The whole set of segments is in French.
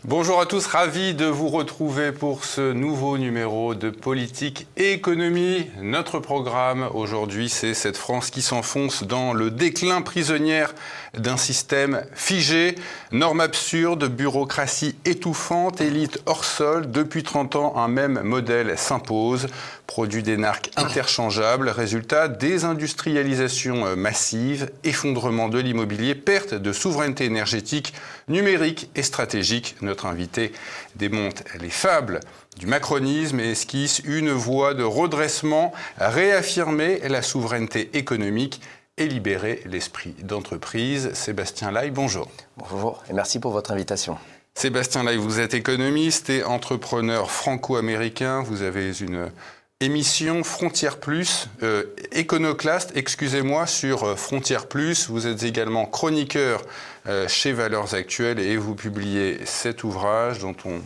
Bonjour à tous, ravi de vous retrouver pour ce nouveau numéro de Politique et Économie. Notre programme aujourd'hui, c'est cette France qui s'enfonce dans le déclin, prisonnière d'un système figé. Normes absurdes, bureaucratie étouffante, élite hors sol. Depuis 30 ans, un même modèle s'impose. Produit d'énarques interchangeables, résultat désindustrialisation massive, effondrement de l'immobilier, perte de souveraineté énergétique, numérique et stratégique. Notre invité démonte les fables du macronisme et esquisse une voie de redressement, réaffirmer la souveraineté économique et libérer l'esprit d'entreprise. Sébastien Laye, bonjour. Bonjour et merci pour votre invitation. Sébastien Laye, vous êtes économiste et entrepreneur franco-américain. Vous avez une émission Frontières Plus, Éconoclaste, excusez-moi, sur Frontières Plus. Vous êtes également chroniqueur chez Valeurs Actuelles et vous publiez cet ouvrage dont on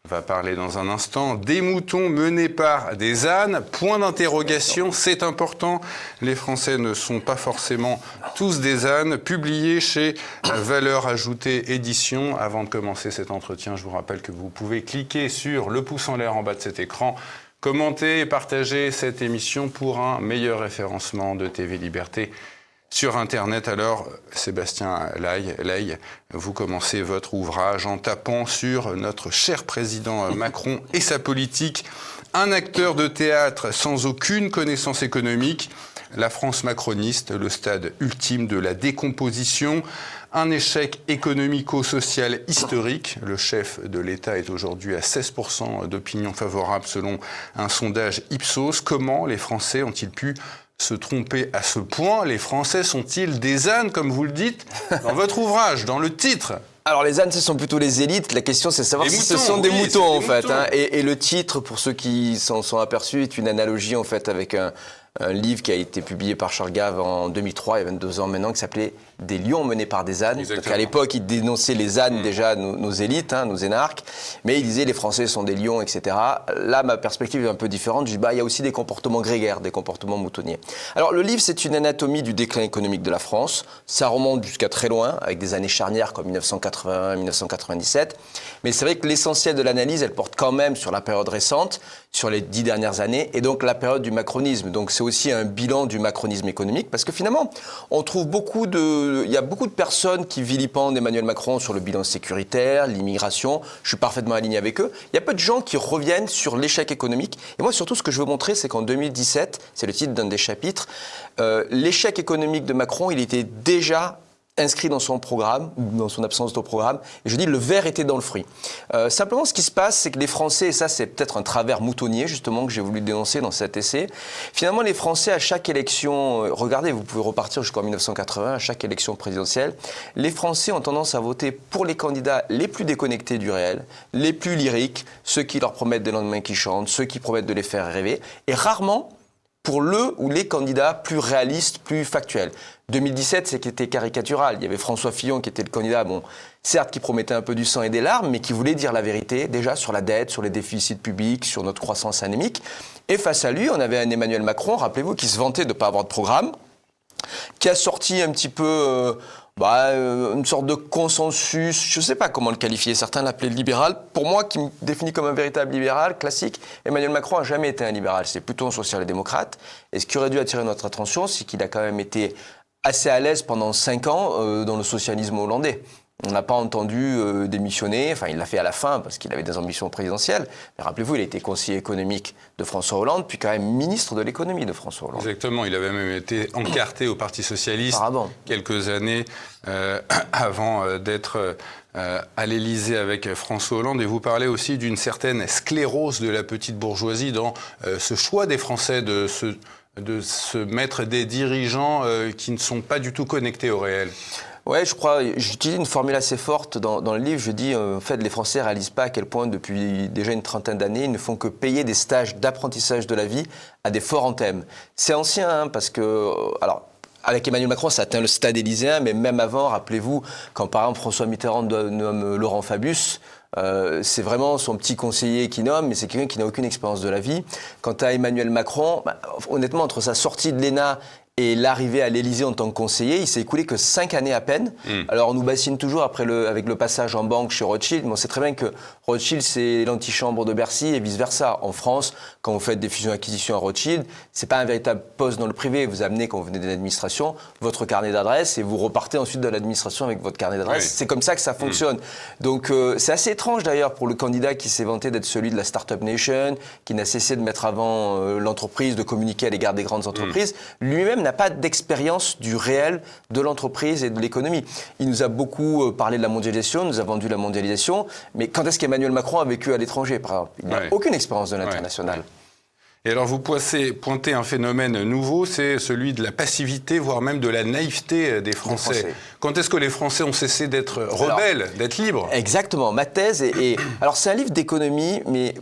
va parler dans un instant. Des moutons menés par des ânes, point d'interrogation, c'est important. Les Français ne sont pas forcément tous des ânes. Publié chez Valeurs Ajoutées Éditions. Avant de commencer cet entretien, je vous rappelle que vous pouvez cliquer sur le pouce en l'air en bas de cet écran. Commentez et partagez cette émission pour un meilleur référencement de TV Liberté sur Internet. Alors, Sébastien Laye, vous commencez votre ouvrage en tapant sur notre cher président Macron et sa politique. Un acteur de théâtre sans aucune connaissance économique. La France macroniste, le stade ultime de la décomposition. Un échec économico-social historique. Le chef de l'État est aujourd'hui à 16% d'opinion favorable selon un sondage Ipsos. Comment les Français ont-ils pu se tromper à ce point? Les Français sont-ils des ânes, comme vous le dites dans votre ouvrage, dans le titre? Alors les ânes, ce sont plutôt les élites. La question, c'est de savoir si ce sont des moutons, en fait. Et le titre, pour ceux qui s'en sont aperçus, est une analogie, en fait, avec un livre qui a été publié par Charles Gave en 2003, il y a 22 ans maintenant, qui s'appelait « Des lions menés par des ânes ». À l'époque, il dénonçait les ânes, déjà, nos élites, nos énarques, mais il disait « les Français sont des lions », etc. Là, ma perspective est un peu différente. Je dis « il y a aussi des comportements grégaires, des comportements moutonniers ». Alors, le livre, c'est une anatomie du déclin économique de la France. Ça remonte jusqu'à très loin, avec des années charnières comme 1981, 1997. Mais c'est vrai que l'essentiel de l'analyse, elle porte quand même sur la période récente, sur les 10 dernières années, et donc la période du macronisme. Donc c'est aussi un bilan du macronisme économique, parce que finalement, il y a beaucoup de personnes qui vilipendent Emmanuel Macron sur le bilan sécuritaire, l'immigration. Je suis parfaitement aligné avec eux. Il y a peu de gens qui reviennent sur l'échec économique. Et moi, surtout, ce que je veux montrer, c'est qu'en 2017, c'est le titre d'un des chapitres, l'échec économique de Macron, il était déjà inscrit dans son programme, ou dans son absence de programme, et je dis le verre était dans le fruit. Simplement, ce qui se passe, c'est que les Français, et ça c'est peut-être un travers moutonnier, justement, que j'ai voulu dénoncer dans cet essai, finalement les Français, à chaque élection, regardez, vous pouvez repartir jusqu'en 1980, à chaque élection présidentielle, les Français ont tendance à voter pour les candidats les plus déconnectés du réel, les plus lyriques, ceux qui leur promettent des lendemains qui chantent, ceux qui promettent de les faire rêver, et rarement pour le ou les candidats plus réalistes, plus factuels. 2017, c'était caricatural. Il y avait François Fillon qui était le candidat, certes qui promettait un peu du sang et des larmes, mais qui voulait dire la vérité, déjà sur la dette, sur les déficits publics, sur notre croissance anémique. Et face à lui, on avait un Emmanuel Macron, rappelez-vous, qui se vantait de ne pas avoir de programme, qui a sorti un petit peu une sorte de consensus, je ne sais pas comment le qualifier, certains l'appelaient libéral. Pour moi, qui me définit comme un véritable libéral classique, Emmanuel Macron n'a jamais été un libéral, c'est plutôt un social-démocrate. Et ce qui aurait dû attirer notre attention, c'est qu'il a quand même été assez à l'aise pendant 5 ans dans le socialisme hollandais. On n'a pas entendu démissionner, enfin il l'a fait à la fin parce qu'il avait des ambitions présidentielles. Mais rappelez-vous, il a été conseiller économique de François Hollande, puis quand même ministre de l'économie de François Hollande. Exactement, il avait même été encarté au Parti Socialiste quelques années avant d'être à l'Élysée avec François Hollande. Et vous parlez aussi d'une certaine sclérose de la petite bourgeoisie dans ce choix des Français de se mettre des dirigeants qui ne sont pas du tout connectés au réel. Ouais, j'utilise une formule assez forte dans le livre. Je dis, en fait, les Français ne réalisent pas à quel point, depuis déjà une trentaine d'années, ils ne font que payer des stages d'apprentissage de la vie à des forts anthèmes. C'est ancien, parce que, avec Emmanuel Macron, ça atteint le stade élyséen, mais même avant, rappelez-vous, quand par exemple François Mitterrand nomme Laurent Fabius, c'est vraiment son petit conseiller qui nomme, mais c'est quelqu'un qui n'a aucune expérience de la vie. Quant à Emmanuel Macron, honnêtement, entre sa sortie de l'ENA Et l'arrivée à l'Élysée en tant que conseiller, il s'est écoulé que 5 années à peine. Alors on nous bassine toujours avec le passage en banque chez Rothschild, mais on sait très bien que Rothschild c'est l'antichambre de Bercy et vice-versa. En France, quand vous faites des fusions-acquisitions à Rothschild, c'est pas un véritable poste dans le privé. Vous amenez, quand vous venez de l'administration, votre carnet d'adresse et vous repartez ensuite de l'administration avec votre carnet d'adresse. Oui. C'est comme ça que ça fonctionne. Donc c'est assez étrange d'ailleurs pour le candidat qui s'est vanté d'être celui de la Startup Nation, qui n'a cessé de mettre avant l'entreprise, de communiquer à l'égard des grandes entreprises. Lui-même n'a pas d'expérience du réel de l'entreprise et de l'économie. Il nous a beaucoup parlé de la mondialisation, nous a vendu la mondialisation, mais quand est-ce qu'Emmanuel Macron a vécu à l'étranger, par exemple? Il n'a aucune expérience de l'international. Et alors vous pointez un phénomène nouveau, c'est celui de la passivité, voire même de la naïveté des Français. Quand est-ce que les Français ont cessé d'être rebelles, d'être libres? Exactement. Ma thèse alors c'est un livre d'économie, mais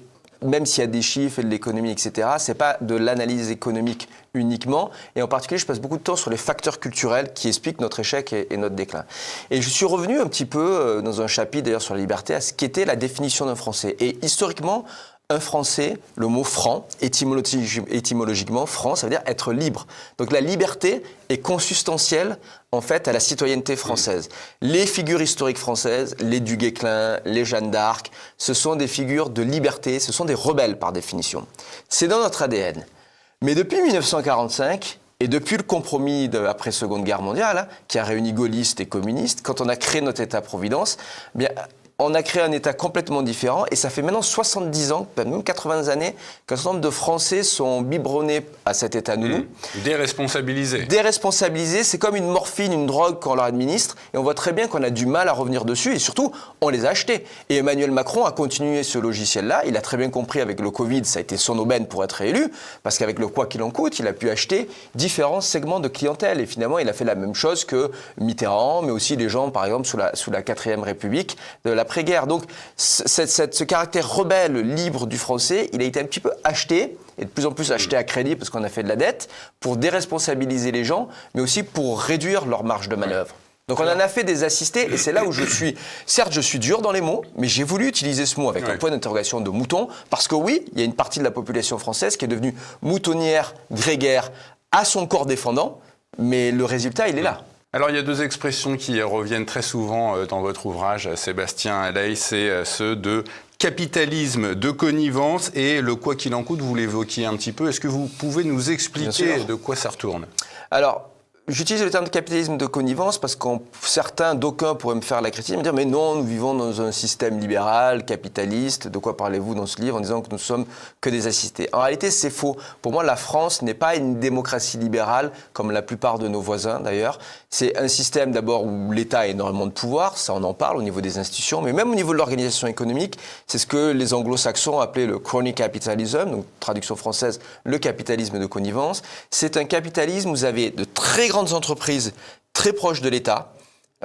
même s'il y a des chiffres et de l'économie, etc., c'est pas de l'analyse économique uniquement. Et en particulier, je passe beaucoup de temps sur les facteurs culturels qui expliquent notre échec et notre déclin. Et je suis revenu un petit peu, dans un chapitre d'ailleurs sur la liberté, à ce qu'était la définition d'un Français. Et historiquement, un Français, le mot franc, étymologiquement, franc, ça veut dire être libre. Donc la liberté est consubstantielle, en fait, à la citoyenneté française. Les figures historiques françaises, les Du Guesclin, les Jeanne d'Arc, ce sont des figures de liberté, ce sont des rebelles par définition. C'est dans notre ADN. Mais depuis 1945, et depuis le compromis après Seconde Guerre mondiale, qui a réuni gaullistes et communistes, quand on a créé notre État-providence, eh bien, on a créé un État complètement différent et ça fait maintenant 70 ans, même 80 années, qu'un certain nombre de Français sont biberonnés à cet État nounou. Déresponsabilisés. Déresponsabilisés, c'est comme une morphine, une drogue qu'on leur administre et on voit très bien qu'on a du mal à revenir dessus et surtout, on les a achetés. Et Emmanuel Macron a continué ce logiciel-là, il a très bien compris avec le Covid, ça a été son aubaine pour être réélu, parce qu'avec le quoi qu'il en coûte, il a pu acheter différents segments de clientèle et finalement, il a fait la même chose que Mitterrand, mais aussi les gens, par exemple, sous la 4e République de l'après-guerre. Donc, ce caractère rebelle, libre du français, il a été un petit peu acheté, et de plus en plus acheté à crédit parce qu'on a fait de la dette, pour déresponsabiliser les gens, mais aussi pour réduire leur marge de manœuvre. Donc on en a fait des assistés, et c'est là où certes je suis dur dans les mots, mais j'ai voulu utiliser ce mot avec un point d'interrogation de mouton, parce que oui, il y a une partie de la population française qui est devenue moutonnière, grégaire, à son corps défendant, mais le résultat, il est là. Alors, il y a deux expressions qui reviennent très souvent dans votre ouvrage, Sébastien Aleix, c'est ceux de capitalisme de connivence et le quoi qu'il en coûte, vous l'évoquiez un petit peu. Est-ce que vous pouvez nous expliquer de quoi ça retourne? Alors, j'utilise le terme de capitalisme de connivence parce que d'aucuns pourraient me faire la critique et me dire « mais non, nous vivons dans un système libéral, capitaliste, de quoi parlez-vous dans ce livre en disant que nous sommes que des assistés ?» En réalité, c'est faux. Pour moi, la France n'est pas une démocratie libérale, comme la plupart de nos voisins d'ailleurs. C'est un système d'abord où l'État a énormément de pouvoir, ça on en parle au niveau des institutions, mais même au niveau de l'organisation économique, c'est ce que les anglo-saxons appelaient le crony capitalism, donc traduction française, le capitalisme de connivence. C'est un capitalisme où vous avez de très grandes entreprises très proches de l'État.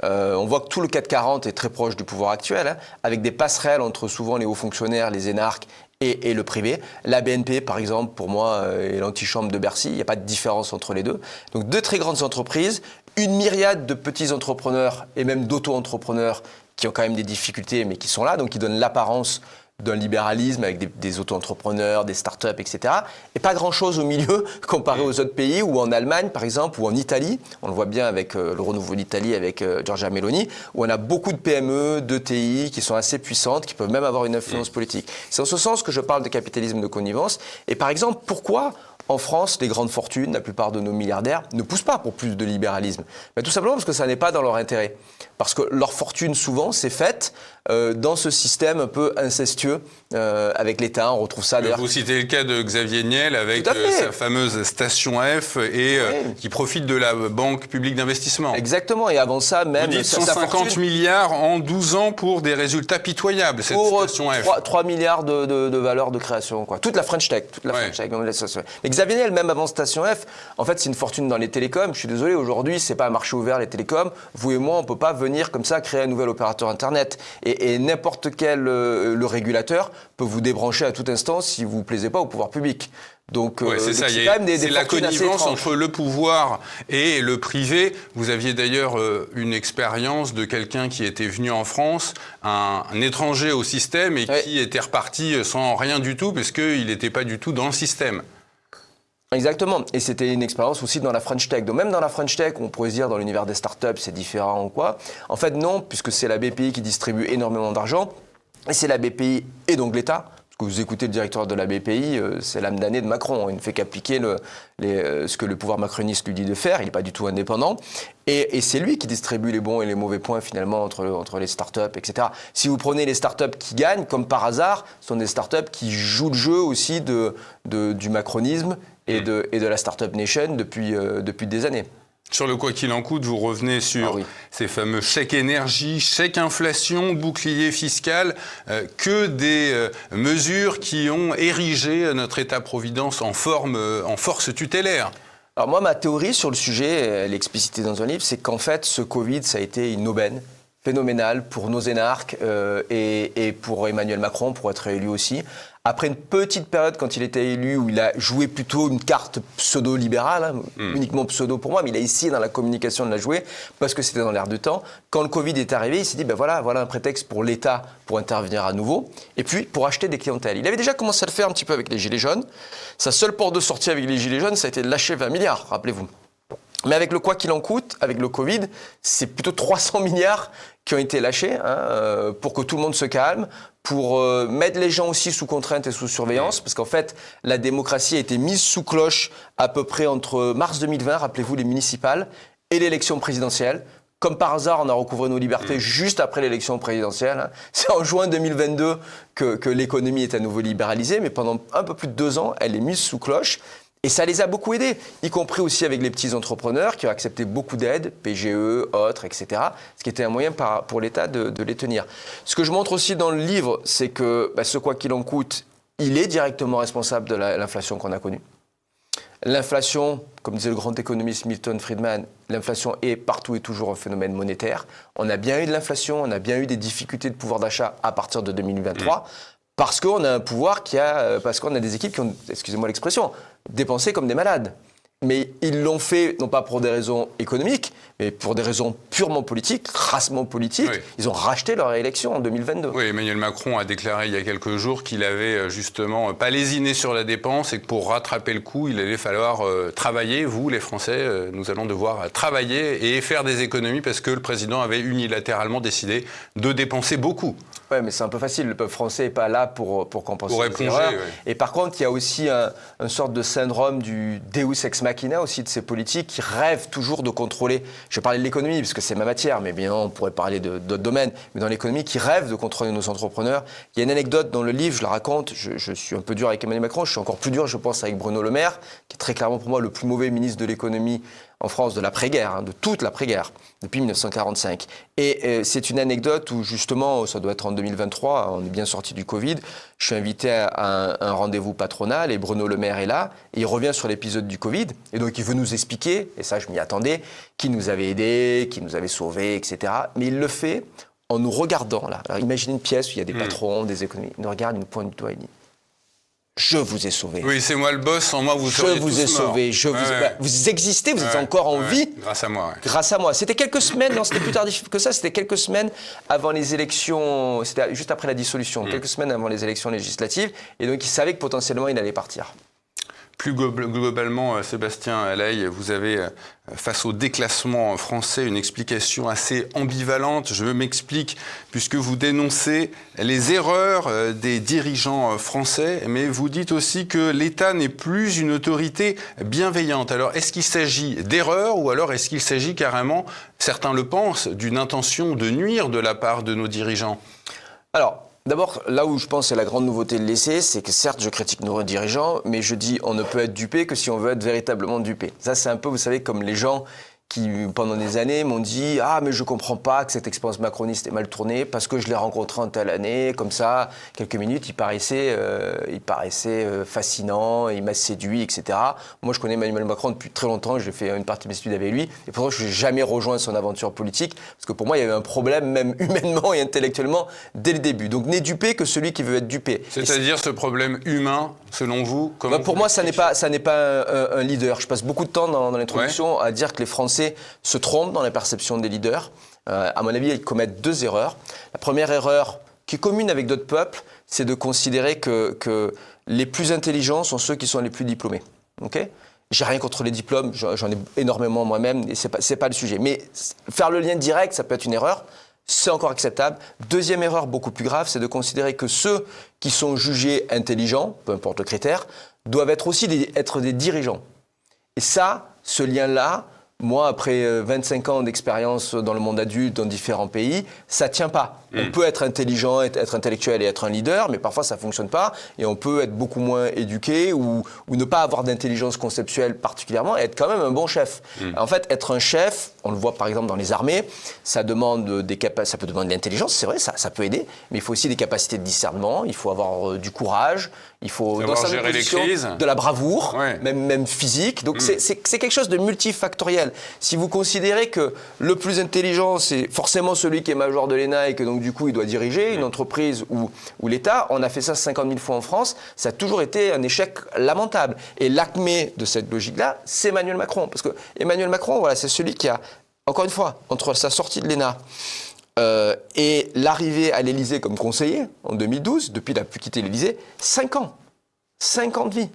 On voit que tout le CAC 40 est très proche du pouvoir actuel, avec des passerelles entre souvent les hauts fonctionnaires, les énarques et le privé. La BNP, par exemple, pour moi, est l'antichambre de Bercy. Il n'y a pas de différence entre les deux. Donc, deux très grandes entreprises, une myriade de petits entrepreneurs et même d'auto-entrepreneurs qui ont quand même des difficultés, mais qui sont là, donc qui donnent l'apparence d'un libéralisme avec des auto-entrepreneurs, des start-up, etc. Et pas grand-chose au milieu comparé aux autres pays, ou en Allemagne, par exemple, ou en Italie. On le voit bien avec le renouveau d'Italie, avec Giorgia Meloni, où on a beaucoup de PME, d'ETI qui sont assez puissantes, qui peuvent même avoir une influence politique. C'est en ce sens que je parle de capitalisme de connivence. Et par exemple, pourquoi en France, les grandes fortunes, la plupart de nos milliardaires, ne poussent pas pour plus de libéralisme? Tout simplement parce que ça n'est pas dans leur intérêt. Parce que leur fortune, souvent, c'est faite dans ce système un peu incestueux avec l'État. On retrouve ça d'ailleurs. Vous citez le cas de Xavier Niel avec sa fameuse Station F et qui profite de la Banque publique d'investissement. Exactement. Et avant ça, même. Vous dites 150 milliards en 12 ans pour des résultats pitoyables, cette Station F. 3 milliards de valeur de création, quoi. Toute la French Tech. French Tech. Mais Xavier Niel, même avant Station F, en fait, c'est une fortune dans les télécoms. Je suis désolé, aujourd'hui, c'est pas un marché ouvert, les télécoms. Vous et moi, on peut pas venir comme ça créer un nouvel opérateur Internet. Et n'importe quel le régulateur peut vous débrancher à tout instant si vous ne plaisez pas au pouvoir public. Donc, c'est ça, c'est la connivence entre le pouvoir et le privé. Vous aviez d'ailleurs une expérience de quelqu'un qui était venu en France, un étranger au système et qui était reparti sans rien du tout parce qu'il n'était pas du tout dans le système. Exactement. Et c'était une expérience aussi dans la French Tech. Donc même dans la French Tech, on pourrait se dire dans l'univers des startups, c'est différent ou quoi. En fait, non, puisque c'est la BPI qui distribue énormément d'argent. Et c'est la BPI et donc l'État. Parce que vous écoutez le directeur de la BPI, c'est l'âme damnée de Macron. Il ne fait qu'appliquer ce que le pouvoir macroniste lui dit de faire. Il n'est pas du tout indépendant. Et c'est lui qui distribue les bons et les mauvais points finalement entre les startups, etc. Si vous prenez les startups qui gagnent, comme par hasard, ce sont des startups qui jouent le jeu aussi du macronisme et de la Startup Nation depuis des années. Sur le quoi qu'il en coûte, vous revenez sur ces fameux chèques énergie, chèques inflation, bouclier fiscal, que des mesures qui ont érigé notre État-providence en force tutélaire. Alors moi, ma théorie sur le sujet, elle est explicitée dans un livre, c'est qu'en fait, ce Covid, ça a été une aubaine phénoménale pour nos énarques et pour Emmanuel Macron, pour être élu aussi. Après une petite période, quand il était élu, où il a joué plutôt une carte pseudo-libérale, uniquement pseudo pour moi, mais il a essayé dans la communication de la jouer, parce que c'était dans l'air du temps. Quand le Covid est arrivé, il s'est dit, voilà un prétexte pour l'État pour intervenir à nouveau, et puis pour acheter des clientèles. Il avait déjà commencé à le faire un petit peu avec les Gilets jaunes. Sa seule porte de sortie avec les Gilets jaunes, ça a été de lâcher 20 milliards, rappelez-vous. Mais avec le quoi qu'il en coûte, avec le Covid, c'est plutôt 300 milliards qui ont été lâchés pour que tout le monde se calme, pour mettre les gens aussi sous contrainte et sous surveillance, parce qu'en fait, la démocratie a été mise sous cloche à peu près entre mars 2020, rappelez-vous, les municipales, et l'élection présidentielle. Comme par hasard, on a recouvré nos libertés juste après l'élection présidentielle. C'est en juin 2022 que l'économie est à nouveau libéralisée, mais pendant un peu plus de 2 ans, elle est mise sous cloche. Et ça les a beaucoup aidés, y compris aussi avec les petits entrepreneurs qui ont accepté beaucoup d'aides, PGE, autres, etc. Ce qui était un moyen pour l'État de les tenir. Ce que je montre aussi dans le livre, c'est que ce quoi qu'il en coûte, il est directement responsable de l'inflation qu'on a connue. L'inflation, comme disait le grand économiste Milton Friedman, l'inflation est partout et toujours un phénomène monétaire. On a bien eu de l'inflation, on a bien eu des difficultés de pouvoir d'achat à partir de 2023. Parce qu'on a un pouvoir parce qu'on a des équipes qui ont, excusez-moi l'expression, dépensé comme des malades. Mais ils l'ont fait, non pas pour des raisons économiques, mais pour des raisons purement politiques, crassement politiques. Oui. Ils ont racheté leur élection en 2022. Oui, Emmanuel Macron a déclaré il y a quelques jours qu'il avait justement pas lésiné sur la dépense et que pour rattraper le coup, il allait falloir travailler. Vous, les Français, nous allons devoir travailler et faire des économies parce que le président avait unilatéralement décidé de dépenser beaucoup. Oui, mais c'est un peu facile. Le peuple français n'est pas là pour compenser les erreurs. Oui. Et par contre, il y a aussi une sorte de syndrome du Deus ex machina aussi de ces politiques qui rêvent toujours de contrôler. Je vais parler de l'économie parce que c'est ma matière, mais bien on pourrait parler d'autres domaines. Mais dans l'économie, qui rêvent de contrôler nos entrepreneurs. Il y a une anecdote dans le livre, je la raconte. Je suis un peu dur avec Emmanuel Macron. Je suis encore plus dur, je pense, avec Bruno Le Maire, qui est très clairement pour moi le plus mauvais ministre de l'économie en France de l'après-guerre, de toute l'après-guerre, depuis 1945. Et c'est une anecdote où justement, ça doit être en 2023, on est bien sorti du Covid, je suis invité à un rendez-vous patronal et Bruno Le Maire est là, et il revient sur l'épisode du Covid, et donc il veut nous expliquer, et ça je m'y attendais, qui nous avait aidés, qui nous avait sauvés, etc. Mais il le fait en nous regardant là. Alors imaginez une pièce où il y a des patrons, des économies, il nous regarde, il nous pointe du doigt, il dit « Je vous ai sauvé. » Oui, c'est moi le boss, sans moi vous seriez tous morts. Je vous ai sauvé, vous existez, vous êtes encore en vie. Grâce à moi. Ouais. Grâce à moi. C'était quelques semaines, non, c'était plus tardif que ça, c'était quelques semaines avant les élections, c'était juste après la dissolution, quelques semaines avant les élections législatives, et donc il savait que potentiellement il allait partir. Plus globalement, Sébastien Alaï, vous avez, face au déclassement français, une explication assez ambivalente. Je m'explique, puisque vous dénoncez les erreurs des dirigeants français, mais vous dites aussi que l'État n'est plus une autorité bienveillante. Alors, est-ce qu'il s'agit d'erreurs ou alors est-ce qu'il s'agit carrément, certains le pensent, d'une intention de nuire de la part de nos dirigeants ? Alors, d'abord, là où je pense c'est la grande nouveauté de l'essai, c'est que certes, je critique nos dirigeants, mais je dis on ne peut être dupé que si on veut être véritablement dupé. Ça, c'est un peu, vous savez, comme les gens qui, pendant des années, m'ont dit « Ah, mais je comprends pas que cette expérience macroniste est mal tournée parce que je l'ai rencontré en telle année, comme ça, quelques minutes, il paraissait fascinant, il m'a séduit, etc. » Moi, je connais Emmanuel Macron depuis très longtemps, j'ai fait une partie de mes études avec lui, et pourtant, je n'ai jamais rejoint son aventure politique, parce que pour moi, il y avait un problème, même humainement et intellectuellement, dès le début. Donc, n'est dupé que celui qui veut être dupé. C'est-à-dire ce problème humain, selon vous, comment pour moi, ça n'est pas un leader. Je passe beaucoup de temps dans l'introduction à dire que les Français se trompent dans la perception des leaders. À mon avis, ils commettent 2 erreurs. La première erreur, qui est commune avec d'autres peuples, c'est de considérer que les plus intelligents sont ceux qui sont les plus diplômés. ok ? J'ai rien contre les diplômes, j'en ai énormément moi-même, et c'est pas le sujet. Mais faire le lien direct, ça peut être une erreur. C'est encore acceptable. Deuxième erreur beaucoup plus grave, c'est de considérer que ceux qui sont jugés intelligents, peu importe le critère, doivent être aussi être des dirigeants. Et ça, ce lien-là, moi, après 25 ans d'expérience dans le monde adulte, dans différents pays, ça tient pas. On peut être intelligent, être intellectuel et être un leader, mais parfois ça fonctionne pas. Et on peut être beaucoup moins éduqué ou ne pas avoir d'intelligence conceptuelle particulièrement et être quand même un bon chef. En fait, être un chef, on le voit par exemple dans les armées, ça demande ça peut demander de l'intelligence, c'est vrai, ça peut aider, mais il faut aussi des capacités de discernement, il faut avoir du courage, il faut savoir gérer les crises, de la bravoure, même physique. Donc c'est quelque chose de multifactoriel. Si vous considérez que le plus intelligent, c'est forcément celui qui est major de l'ENA et que donc du coup il doit diriger une entreprise ou l'État, on a fait ça 50 000 fois en France, ça a toujours été un échec lamentable. Et l'acmé de cette logique-là, c'est Emmanuel Macron. Parce que Emmanuel Macron, voilà, c'est celui qui a, encore une fois, entre sa sortie de l'ENA et l'arrivée à l'Élysée comme conseiller en 2012, depuis qu'il n'a plus quitté l'Élysée, 5 ans. 5 ans de vie.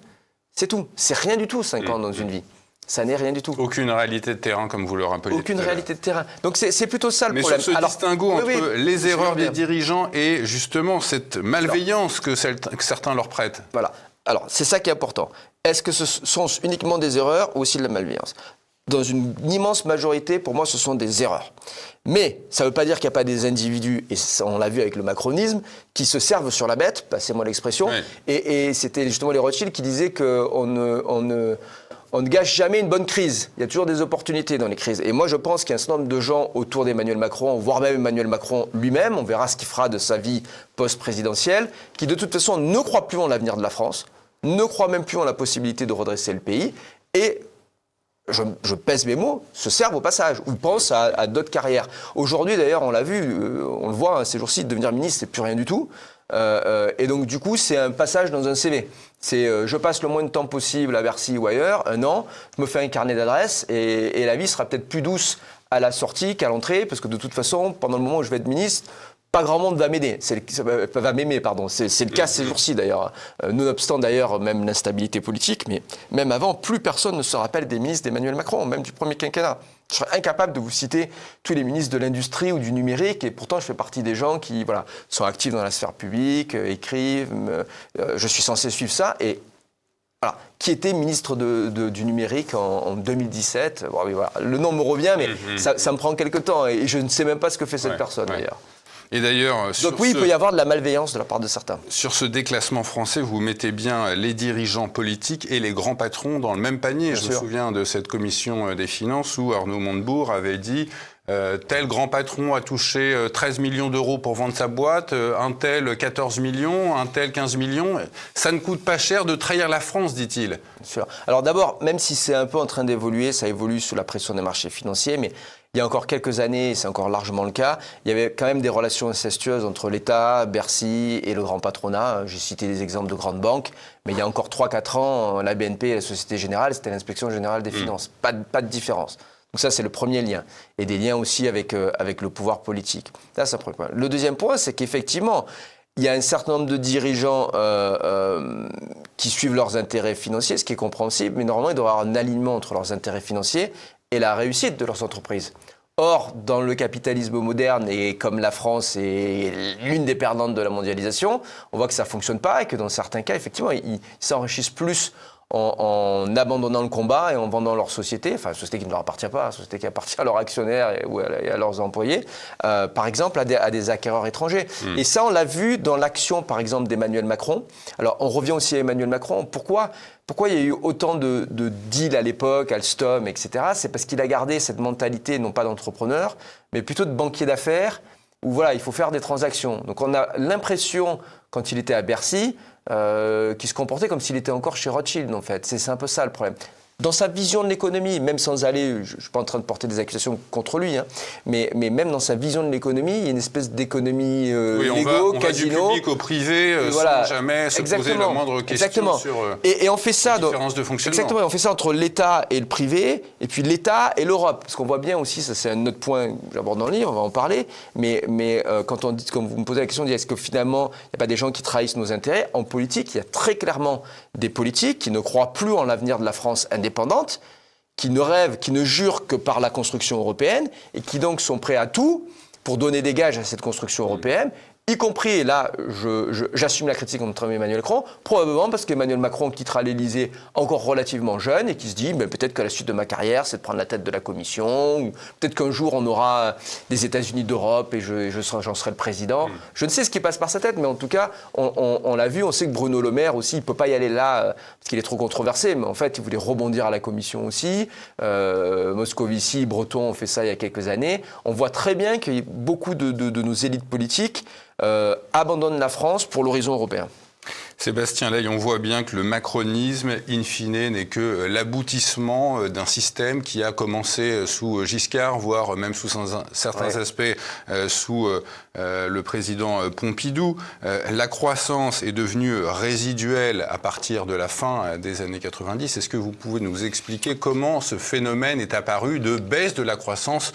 C'est tout. C'est rien du tout, 5 ans dans une vie. Ça n'est rien du tout. Aucune réalité de terrain, comme vous le rappelez. Aucune réalité de terrain. Donc c'est plutôt ça le problème. Mais sur ce distinguo entre les erreurs des dirigeants et justement cette malveillance que certains leur prêtent. Voilà. Alors c'est ça qui est important. Est-ce que ce sont uniquement des erreurs ou aussi de la malveillance ? Dans une immense majorité, pour moi, ce sont des erreurs. Mais ça ne veut pas dire qu'il n'y a pas des individus, et ça, on l'a vu avec le macronisme, qui se servent sur la bête, passez-moi l'expression, et c'était justement les Rothschild qui disaient qu'on ne gâche jamais une bonne crise. Il y a toujours des opportunités dans les crises. Et moi, je pense qu'il y a un certain nombre de gens autour d'Emmanuel Macron, voire même Emmanuel Macron lui-même, on verra ce qu'il fera de sa vie post-présidentielle, qui de toute façon ne croient plus en l'avenir de la France, ne croient même plus en la possibilité de redresser le pays, et je pèse mes mots, se servent au passage, ou pensent à d'autres carrières. Aujourd'hui, d'ailleurs, on l'a vu, on le voit, ces jours-ci, devenir ministre, c'est plus rien du tout. Et donc, du coup, c'est un passage dans un CV. C'est je passe le moins de temps possible à Bercy ou ailleurs, 1 an, je me fais un carnet d'adresses, et la vie sera peut-être plus douce à la sortie qu'à l'entrée, parce que de toute façon, pendant le moment où je vais être ministre, pas grand monde va m'aider, va m'aimer, pardon. C'est le cas ces jours-ci d'ailleurs. Nonobstant d'ailleurs même l'instabilité politique, mais même avant, plus personne ne se rappelle des ministres d'Emmanuel Macron, même du premier quinquennat. Je serais incapable de vous citer tous les ministres de l'industrie ou du numérique, et pourtant je fais partie des gens qui sont actifs dans la sphère publique, écrivent, je suis censé suivre ça, et voilà, qui était ministre du numérique en 2017. Bon, oui, voilà. Le nom me revient, mais ça me prend quelque temps, et je ne sais même pas ce que fait cette personne d'ailleurs. Et d'ailleurs, donc oui, il peut y avoir de la malveillance de la part de certains. Sur ce déclassement français, vous mettez bien les dirigeants politiques et les grands patrons dans le même panier. Je me souviens de cette commission des finances où Arnaud Montebourg avait dit tel grand patron a touché 13 millions d'euros pour vendre sa boîte, un tel 14 millions, un tel 15 millions. Ça ne coûte pas cher de trahir la France, dit-il. Bien sûr. Alors d'abord, même si c'est un peu en train d'évoluer, ça évolue sous la pression des marchés financiers, mais il y a encore quelques années, et c'est encore largement le cas, il y avait quand même des relations incestueuses entre l'État, Bercy et le grand patronat. J'ai cité des exemples de grandes banques, mais il y a encore 3-4 ans, la BNP et la Société Générale, c'était l'Inspection Générale des Finances. Pas de différence. Donc ça, c'est le premier lien. Et des liens aussi avec le pouvoir politique. Ça, c'est le premier point. Le deuxième point, c'est qu'effectivement, il y a un certain nombre de dirigeants qui suivent leurs intérêts financiers, ce qui est compréhensible, mais normalement, il doit y avoir un alignement entre leurs intérêts financiers et la réussite de leurs entreprises. Or, dans le capitalisme moderne, et comme la France est l'une des perdantes de la mondialisation, on voit que ça ne fonctionne pas et que dans certains cas, effectivement, ils s'enrichissent plus en abandonnant le combat et en vendant leur société, enfin, société qui ne leur appartient pas, société qui appartient à leurs actionnaires et à leurs employés, par exemple, à des acquéreurs étrangers. Et ça, on l'a vu dans l'action, par exemple, d'Emmanuel Macron. Alors, on revient aussi à Emmanuel Macron. Pourquoi il y a eu autant de deals à l'époque, Alstom, etc. C'est parce qu'il a gardé cette mentalité, non pas d'entrepreneur, mais plutôt de banquier d'affaires, où voilà, il faut faire des transactions. Donc on a l'impression, quand il était à Bercy, qu'il se comportait comme s'il était encore chez Rothschild, en fait. C'est un peu ça le problème. dans sa vision de l'économie, même sans aller, je ne suis pas en train de porter des accusations contre lui, hein, mais même dans sa vision de l'économie, il y a une espèce d'économie Lego, on casino. Va du public au privé voilà. sans jamais se poser la moindre question sur et on fait ça, la différence de fonctionnement. Exactement, on fait ça entre l'État et le privé, et puis l'État et l'Europe. Parce qu'on voit bien aussi, ça c'est un autre point que j'aborde dans le livre, on va en parler, mais quand vous me posez la question, est-ce que finalement, il n'y a pas des gens qui trahissent nos intérêts? En politique, il y a très clairement des politiques qui ne croient plus en l'avenir de la France indépendante, qui ne rêvent, qui ne jurent que par la construction européenne, et qui donc sont prêts à tout pour donner des gages à cette construction européenne, y compris, et là j'assume la critique contre Emmanuel Macron, probablement parce qu'Emmanuel Macron quittera l'Élysée encore relativement jeune et qui se dit peut-être qu'à la suite de ma carrière, c'est de prendre la tête de la Commission, ou peut-être qu'un jour on aura des États-Unis d'Europe et j'en serai le président. Je ne sais ce qui passe par sa tête, mais en tout cas, on l'a vu, on sait que Bruno Le Maire aussi, il ne peut pas y aller là parce qu'il est trop controversé, mais en fait, il voulait rebondir à la Commission aussi. Moscovici, Breton ont fait ça il y a quelques années. On voit très bien que beaucoup de nos élites politiques abandonne la France pour l'horizon européen. Sébastien Ley, on voit bien que le macronisme, in fine, n'est que l'aboutissement d'un système qui a commencé sous Giscard, voire même sous certains aspects sous le président Pompidou. La croissance est devenue résiduelle à partir de la fin des années 90. Est-ce que vous pouvez nous expliquer comment ce phénomène est apparu de baisse de la croissance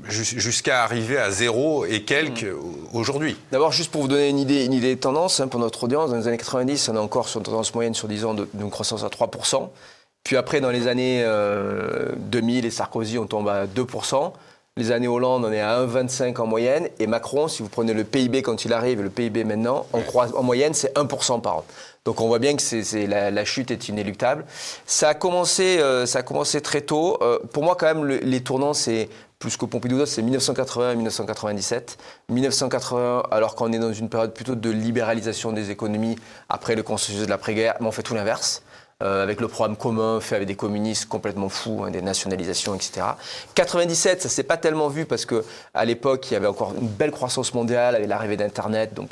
jusqu'à arriver à 0 et quelques aujourd'hui? D'abord, juste pour vous donner une idée de tendance, pour notre audience, dans les années 90, on est encore sur une tendance moyenne sur 10 ans d'une croissance à 3%. Puis après, dans les années 2000 et Sarkozy, on tombe à 2%. Les années Hollande, on est à 1,25 en moyenne. Et Macron, si vous prenez le PIB quand il arrive et le PIB maintenant, en moyenne, c'est 1% par an. Donc on voit bien que la chute est inéluctable. Ça a commencé très tôt. Pour moi, quand même, les tournants, c'est plus que Pompidou, c'est 1980 et 1997. 1980, alors qu'on est dans une période plutôt de libéralisation des économies après le consensus de l'après-guerre, mais on fait tout l'inverse. Avec le programme commun fait avec des communistes complètement fous, des nationalisations, etc. 97, ça s'est pas tellement vu parce que à l'époque, il y avait encore une belle croissance mondiale avec l'arrivée d'Internet. Donc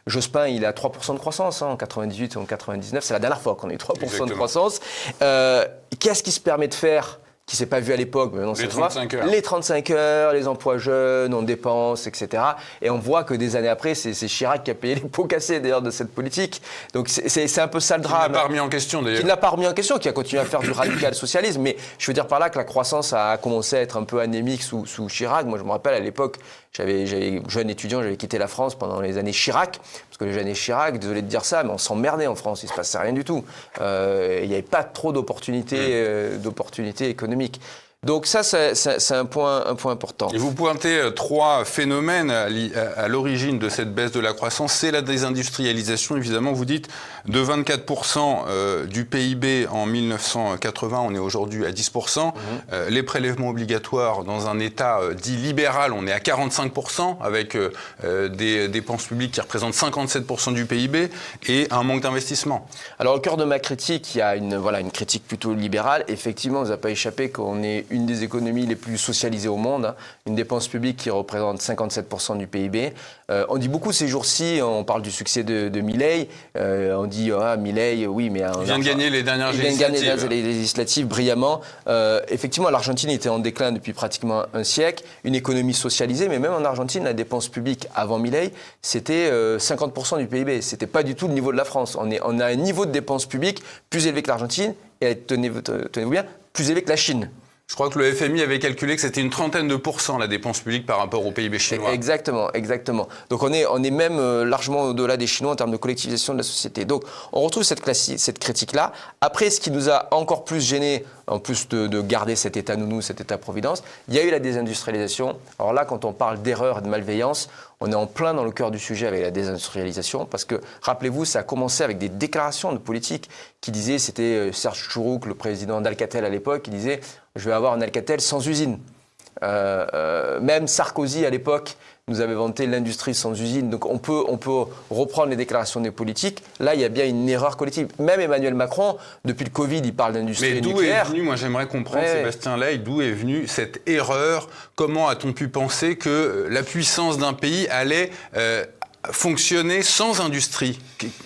Jospin, il a 3% de croissance en 98 et en 99. C'est la dernière fois qu'on a eu 3% Exactement. de croissance. Qu'est-ce qui se permet de faire qui ne s'est pas vu à l'époque, mais maintenant les 35 heures. Les 35 heures, les emplois jeunes, on dépense, etc. Et on voit que des années après, c'est Chirac qui a payé les pots cassés d'ailleurs de cette politique. Donc c'est un peu ça le drame. Qui n'a pas remis en question d'ailleurs. Qui n'a pas remis en question, qui a continué à faire du radical socialisme. Mais je veux dire par là que la croissance a commencé à être un peu anémique sous Chirac. Moi je me rappelle à l'époque, j'avais jeune étudiant, j'avais quitté la France pendant les années Chirac. Parce que les années Chirac, désolé de dire ça, mais on s'emmerdait en France, il ne se passait rien du tout. Il n'y avait pas trop d'opportunités économiques. Donc ça, c'est un point important. Et vous pointez 3 phénomènes à l'origine de cette baisse de la croissance. C'est la désindustrialisation, évidemment. Vous dites de 24% du PIB en 1980, on est aujourd'hui à 10%. Les prélèvements obligatoires dans un État dit libéral, on est à 45%, avec des dépenses publiques qui représentent 57% du PIB et un manque d'investissement. Alors au cœur de ma critique, il y a une critique plutôt libérale. Effectivement, vous n'a pas échappé qu'on est une des économies les plus socialisées au monde, une dépense publique qui représente 57% du PIB. On dit beaucoup ces jours-ci, on parle du succès de Milei, on dit Milei, oui, mais il vient de gagner les dernières législatives brillamment. Effectivement, l'Argentine était en déclin depuis pratiquement un siècle, une économie socialisée, mais même en Argentine, la dépense publique avant Milei, c'était 50% du PIB. C'était pas du tout le niveau de la France. On a un niveau de dépense publique plus élevé que l'Argentine et tenez-vous bien, plus élevé que la Chine. Je crois que le FMI avait calculé que c'était une trentaine de % la dépense publique par rapport au PIB chinois. Exactement. Donc on est même largement au-delà des Chinois en termes de collectivisation de la société. Donc on retrouve cette critique-là. Après, ce qui nous a encore plus gêné, en plus de garder cet état nounou, cet état-providence, il y a eu la désindustrialisation. Alors là, quand on parle d'erreur et de malveillance, on est en plein dans le cœur du sujet avec la désindustrialisation, parce que, rappelez-vous, ça a commencé avec des déclarations de politique qui disaient, c'était Serge Chourouk, le président d'Alcatel à l'époque, qui disait « je vais avoir un Alcatel sans usine ». Même Sarkozy, à l'époque, nous avait vanté l'industrie sans usine. Donc on peut reprendre les déclarations des politiques. Là, il y a bien une erreur collective. Même Emmanuel Macron, depuis le Covid, il parle d'industrie nucléaire. Mais d'où est venue, moi j'aimerais comprendre, Sébastien Ley, d'où est venue cette erreur? Comment a-t-on pu penser que la puissance d'un pays allait fonctionner sans industrie?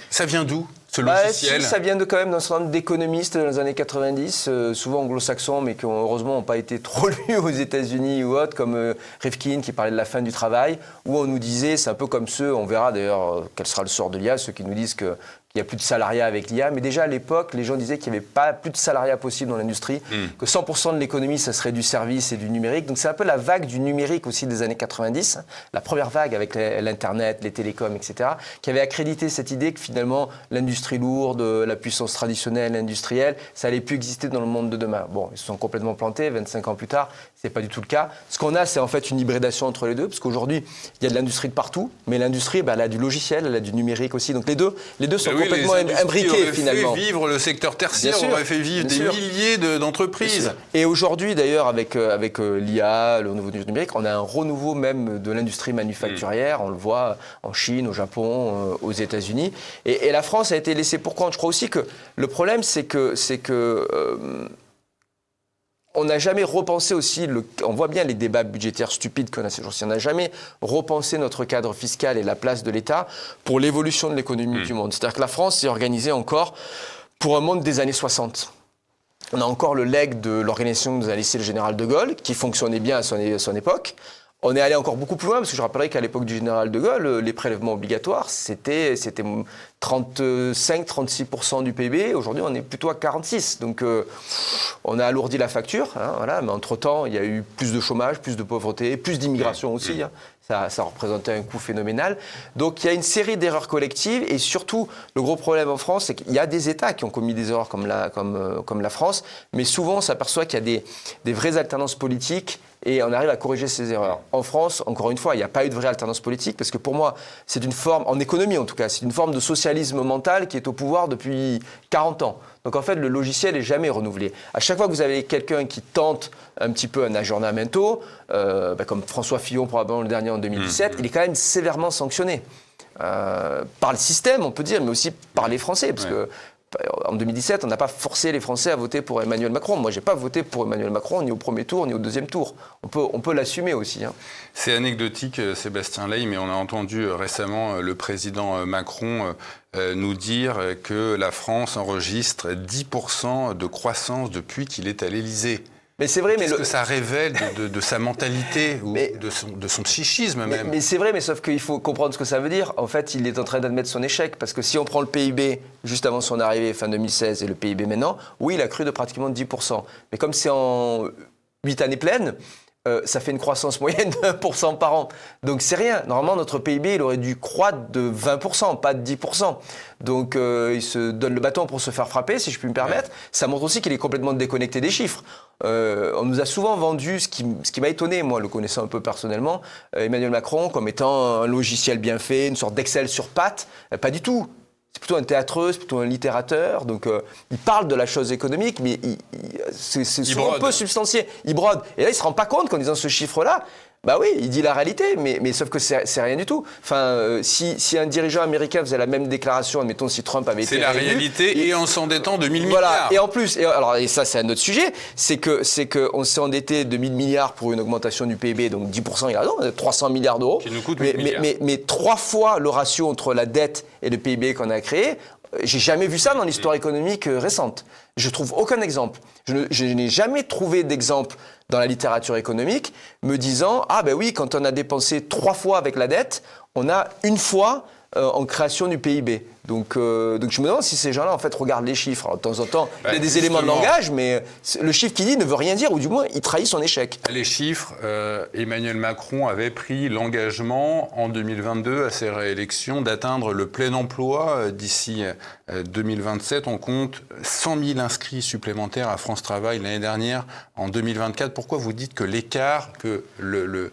Ça vient d'où? ce logiciel? Ça vient quand même d'un certain nombre d'économistes dans les années 90, souvent anglo-saxons, mais qui heureusement n'ont pas été trop lus aux États-Unis ou autres, comme Rifkin qui parlait de la fin du travail, où on nous disait, c'est un peu comme ceux, on verra d'ailleurs quel sera le sort de l'IA, ceux qui nous disent qu'il n'y a plus de salariat avec l'IA, mais déjà à l'époque, les gens disaient qu'il n'y avait pas plus de salariat possible dans l'industrie, que 100% de l'économie, ça serait du service et du numérique. Donc c'est un peu la vague du numérique aussi des années 90, la première vague avec l'Internet, les télécoms, etc., qui avait accrédité cette idée que finalement l'industrie lourde, la puissance traditionnelle, industrielle, ça allait plus exister dans le monde de demain. Bon, ils se sont complètement plantés, 25 ans plus tard, c'est pas du tout le cas. Ce qu'on a, c'est en fait une hybridation entre les deux, parce qu'aujourd'hui, il y a de l'industrie de partout, mais l'industrie, elle a du logiciel, elle a du numérique aussi. Donc les deux sont complètement imbriqués finalement. Fait vivre le secteur tertiaire, aurait fait vivre des milliers d'entreprises. Et aujourd'hui, d'ailleurs, avec l'IA, le nouveau numérique, on a un renouveau même de l'industrie manufacturière. On le voit en Chine, au Japon, aux États-Unis. Et la France a été laissée pour compte. Je crois aussi que le problème, c'est que on n'a jamais repensé aussi, on voit bien les débats budgétaires stupides qu'on a ces jours-ci, on n'a jamais repensé notre cadre fiscal et la place de l'État pour l'évolution de l'économie du monde. C'est-à-dire que la France s'est organisée encore pour un monde des années 60. On a encore le legs de l'organisation que nous a laissé le général de Gaulle, qui fonctionnait bien à son époque. On est allé encore beaucoup plus loin, parce que je rappellerai qu'à l'époque du général de Gaulle, les prélèvements obligatoires, c'était 35-36% du PIB. Aujourd'hui, on est plutôt à 46%. Donc, on a alourdi la facture. Voilà. Mais entre-temps, il y a eu plus de chômage, plus de pauvreté, plus d'immigration aussi. Ça représentait un coût phénoménal. Donc, il y a une série d'erreurs collectives. Et surtout, le gros problème en France, c'est qu'il y a des États qui ont commis des erreurs comme la France. Mais souvent, on s'aperçoit qu'il y a des vraies alternances politiques et on arrive à corriger ces erreurs. En France, encore une fois, il n'y a pas eu de vraie alternance politique parce que pour moi, c'est une forme, en économie en tout cas, c'est une forme de socialisme mental qui est au pouvoir depuis 40 ans. Donc en fait, le logiciel n'est jamais renouvelé. À chaque fois que vous avez quelqu'un qui tente un petit peu un aggiornamento, comme François Fillon probablement le dernier en 2017, il est quand même sévèrement sanctionné. Par le système, on peut dire, mais aussi par les Français, parce que en 2017, on n'a pas forcé les Français à voter pour Emmanuel Macron. Moi, je n'ai pas voté pour Emmanuel Macron, ni au premier tour, ni au deuxième tour. On peut l'assumer aussi. C'est anecdotique, Sébastien Ley, mais on a entendu récemment le président Macron nous dire que la France enregistre 10% de croissance depuis qu'il est à l'Élysée. Mais c'est vrai, Qu'est-ce que ça révèle de sa mentalité ou de son psychisme même? Mais c'est vrai, mais sauf qu'il faut comprendre ce que ça veut dire. En fait, il est en train d'admettre son échec. Parce que si on prend le PIB juste avant son arrivée, fin 2016, et le PIB maintenant, oui, il a cru de pratiquement 10%. Mais comme c'est en 8 années pleines, ça fait une croissance moyenne de 1% par an. Donc c'est rien. Normalement, notre PIB, il aurait dû croître de 20%, pas de 10%. Donc il se donne le bâton pour se faire frapper, si je puis me permettre. Ça montre aussi qu'il est complètement déconnecté des chiffres. On nous a souvent vendu, ce qui m'a étonné, moi, le connaissant un peu personnellement, Emmanuel Macron comme étant un logiciel bien fait, une sorte d'Excel sur pattes. Pas du tout. C'est plutôt un théâtreux, c'est plutôt un littérateur. Donc, il parle de la chose économique, mais c'est souvent un peu substantié. Il brode. Et là, il ne se rend pas compte qu'en disant ce chiffre-là, bah oui, il dit la réalité, mais sauf que c'est rien du tout. Enfin, si un dirigeant américain faisait la même déclaration, admettons si Trump avait été élu... C'est la réalité, et en s'endettant de 1000 voilà. milliards. Et en plus, et ça c'est un autre sujet, c'est qu'on s'est endetté de 1000 milliards pour une augmentation du PIB, donc 10%, il a raison, 300 milliards d'euros. Qui nous coûte 8 milliards. Mais 3 fois le ratio entre la dette et le PIB qu'on a créé. J'ai jamais vu ça dans l'histoire économique récente. Je trouve aucun exemple. Je n'ai jamais trouvé d'exemple dans la littérature économique me disant « Ah ben oui, quand on a dépensé 3 fois avec la dette, on a une fois en création du PIB. » Donc je me demande si ces gens-là en fait regardent les chiffres. Alors, de temps en temps, il y a des éléments de langage, mais le chiffre qu'il dit ne veut rien dire, ou du moins il trahit son échec. Les chiffres, Emmanuel Macron avait pris l'engagement en 2022 à ses réélections d'atteindre le plein emploi d'ici 2027. On compte 100 000 inscrits supplémentaires à France Travail l'année dernière en 2024. Pourquoi vous dites que l'écart, que le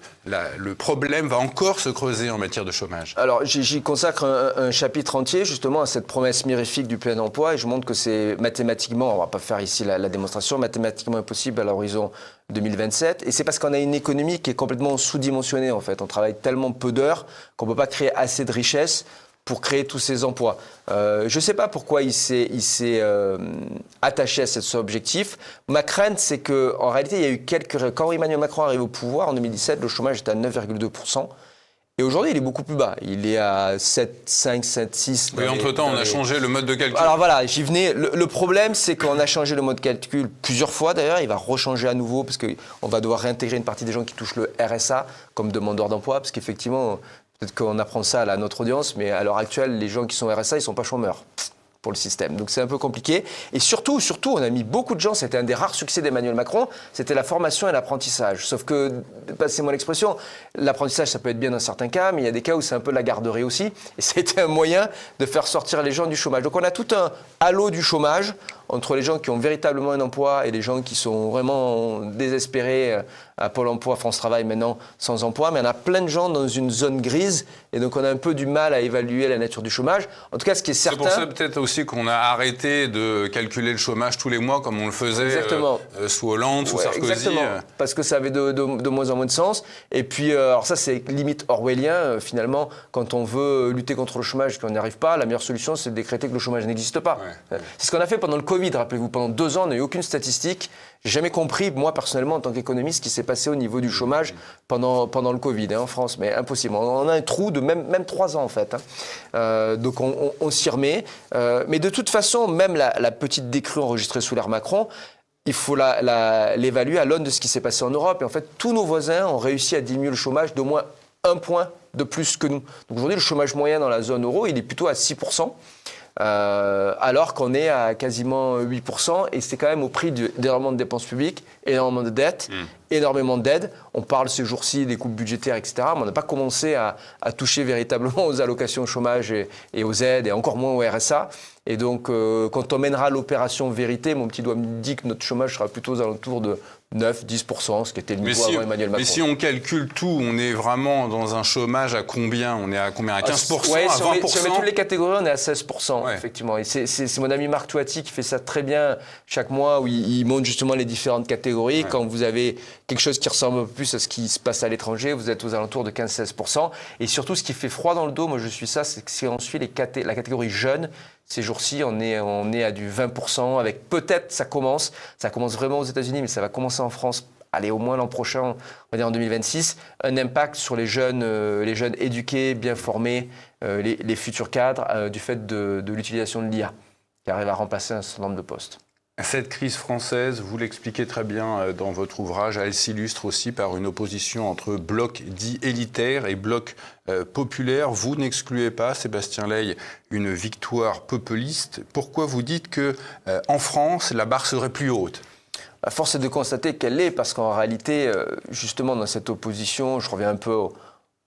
problème va encore se creuser en matière de chômage? Alors j'y consacre un chapitre entier justement à cette promesse mirifique du plein emploi et je montre que c'est mathématiquement, on ne va pas faire ici la démonstration, mathématiquement impossible à l'horizon 2027 et c'est parce qu'on a une économie qui est complètement sous-dimensionnée en fait. On travaille tellement peu d'heures qu'on ne peut pas créer assez de richesses pour créer tous ces emplois. Je ne sais pas pourquoi il s'est attaché à cet objectif. Ma crainte, c'est qu'en réalité, il y a eu quand Emmanuel Macron arrive au pouvoir en 2017, le chômage était à 9,2%. Et aujourd'hui, il est beaucoup plus bas. Il est à 7,5, 7,6. Oui, entre-temps, on a changé le mode de calcul. Alors voilà, j'y venais. Le problème, c'est qu'on a changé le mode de calcul plusieurs fois. D'ailleurs, il va rechanger à nouveau parce qu'on va devoir réintégrer une partie des gens qui touchent le RSA comme demandeurs d'emploi. Parce qu'effectivement, peut-être qu'on apprend ça à notre audience, mais à l'heure actuelle, les gens qui sont RSA, ils ne sont pas chômeurs pour le système. Donc c'est un peu compliqué. Et surtout, on a mis beaucoup de gens, c'était un des rares succès d'Emmanuel Macron, c'était la formation et l'apprentissage. Sauf que, passez-moi l'expression, l'apprentissage, ça peut être bien dans certains cas, mais il y a des cas où c'est un peu la garderie aussi. Et c'était un moyen de faire sortir les gens du chômage. Donc on a tout un halo du chômage entre les gens qui ont véritablement un emploi et les gens qui sont vraiment désespérés à Pôle emploi, France Travail maintenant, sans emploi. Mais on a plein de gens dans une zone grise et donc on a un peu du mal à évaluer la nature du chômage. En tout cas, ce qui est certain... C'est pour ça peut-être aussi qu'on a arrêté de calculer le chômage tous les mois comme on le faisait sous Hollande, sous Sarkozy. Exactement, parce que ça avait de moins en moins de sens. Et puis, alors ça c'est limite orwellien, finalement, quand on veut lutter contre le chômage et qu'on n'y arrive pas, la meilleure solution c'est de décréter que le chômage n'existe pas. Ouais. C'est ce qu'on a fait pendant le Covid, rappelez-vous, pendant 2 ans, on n'a eu aucune statistique. J'ai jamais compris, moi personnellement, en tant qu'économiste, ce qui s'est passé au niveau du chômage pendant le Covid en France, mais impossible. On a un trou de même 3 ans en fait. Donc on s'y remet. Mais de toute façon, même la petite décrue enregistrée sous l'ère Macron, il faut l'évaluer à l'aune de ce qui s'est passé en Europe. Et en fait, tous nos voisins ont réussi à diminuer le chômage d'au moins 1 point de plus que nous. Donc aujourd'hui, le chômage moyen dans la zone euro, il est plutôt à 6%. Alors qu'on est à quasiment 8%, et c'est quand même au prix d'énormément de dépenses publiques, énormément de dettes, énormément d'aides. On parle ces jours-ci des coupes budgétaires, etc. Mais on n'a pas commencé à toucher véritablement aux allocations au chômage et aux aides, et encore moins au RSA. Et donc, quand on mènera l'opération vérité, mon petit doigt me dit que notre chômage sera plutôt aux alentours de 9-10%, ce qui était le niveau avant Emmanuel Macron. Mais si on calcule tout, on est vraiment dans un chômage à combien ? On est à combien ? À 15%, à 20%? Si on met toutes les catégories, on est à 16%, effectivement. Et c'est mon ami Marc Touati qui fait ça très bien chaque mois, où il montre justement les différentes catégories. Ouais. Quand vous avez quelque chose qui ressemble un peu plus à ce qui se passe à l'étranger, vous êtes aux alentours de 15-16%. Et surtout, ce qui fait froid dans le dos, moi je suis ça, c'est que si on suit la catégorie jeune, ces jours-ci, on est à du 20%, avec peut-être, ça commence vraiment aux États-Unis, mais ça va commencer en France, allez, au moins l'an prochain, on va dire en 2026, un impact sur les jeunes éduqués, bien formés, les futurs cadres, du fait de l'utilisation de l'IA, qui arrive à remplacer un certain nombre de postes. Cette crise française, vous l'expliquez très bien dans votre ouvrage, elle s'illustre aussi par une opposition entre blocs dits élitaires et blocs populaires. Vous n'excluez pas, Sébastien Ley, une victoire populiste. Pourquoi vous dites qu'en France, la barre serait plus haute ? Force est de constater qu'elle l'est, parce qu'en réalité, justement, dans cette opposition, je reviens un peu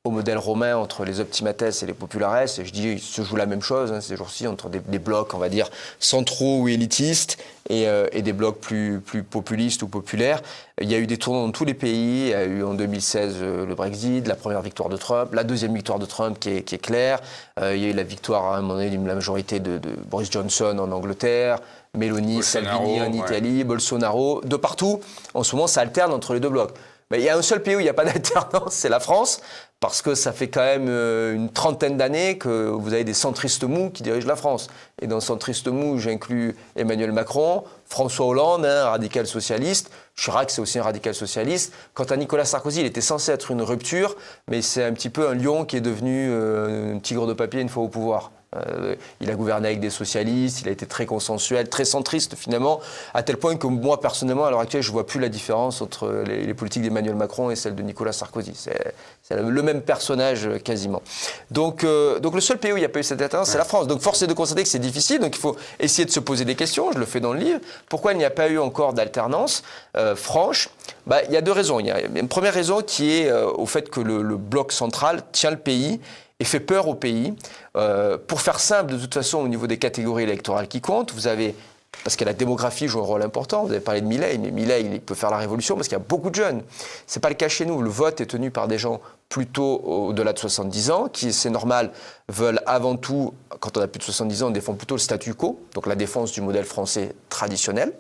au modèle romain entre les optimates et les populares, et je dis il se joue la même chose ces jours-ci entre des blocs, on va dire, centraux ou élitistes et des blocs plus populistes ou populaires. Il y a eu des tournants dans tous les pays. Il y a eu en 2016 le Brexit, la première victoire de Trump, la deuxième victoire de Trump qui est claire. Il y a eu la victoire à un moment donné de la majorité de Boris Johnson en Angleterre, Meloni, Salvini en Italie, Bolsonaro, de partout. En ce moment, ça alterne entre les deux blocs. Mais il y a un seul pays où il n'y a pas d'alternance, c'est la France, parce que ça fait quand même une trentaine d'années que vous avez des centristes mous qui dirigent la France. Et dans centristes mous, j'inclus Emmanuel Macron, François Hollande, radical socialiste, Chirac, c'est aussi un radical socialiste. Quant à Nicolas Sarkozy, il était censé être une rupture, mais c'est un petit peu un lion qui est devenu un tigre de papier une fois au pouvoir. Il a gouverné avec des socialistes, il a été très consensuel, très centriste finalement, à tel point que moi personnellement à l'heure actuelle je ne vois plus la différence entre les politiques d'Emmanuel Macron et celles de Nicolas Sarkozy. C'est le même personnage quasiment. Donc le seul pays où il n'y a pas eu cette alternance, c'est la France. Donc force est de constater que c'est difficile, donc il faut essayer de se poser des questions, je le fais dans le livre. Pourquoi il n'y a pas eu encore d'alternance franche ? Il y a 2 raisons. Il y a une première raison qui est au fait que le bloc central tient le pays et fait peur au pays. Pour faire simple, de toute façon, au niveau des catégories électorales qui comptent, vous avez, parce que la démographie joue un rôle important, vous avez parlé de Milei, mais Milei, il peut faire la révolution parce qu'il y a beaucoup de jeunes. Ce n'est pas le cas chez nous. Le vote est tenu par des gens plutôt au-delà de 70 ans, qui, c'est normal, veulent avant tout, quand on a plus de 70 ans, on défend plutôt le statu quo, donc la défense du modèle français traditionnel.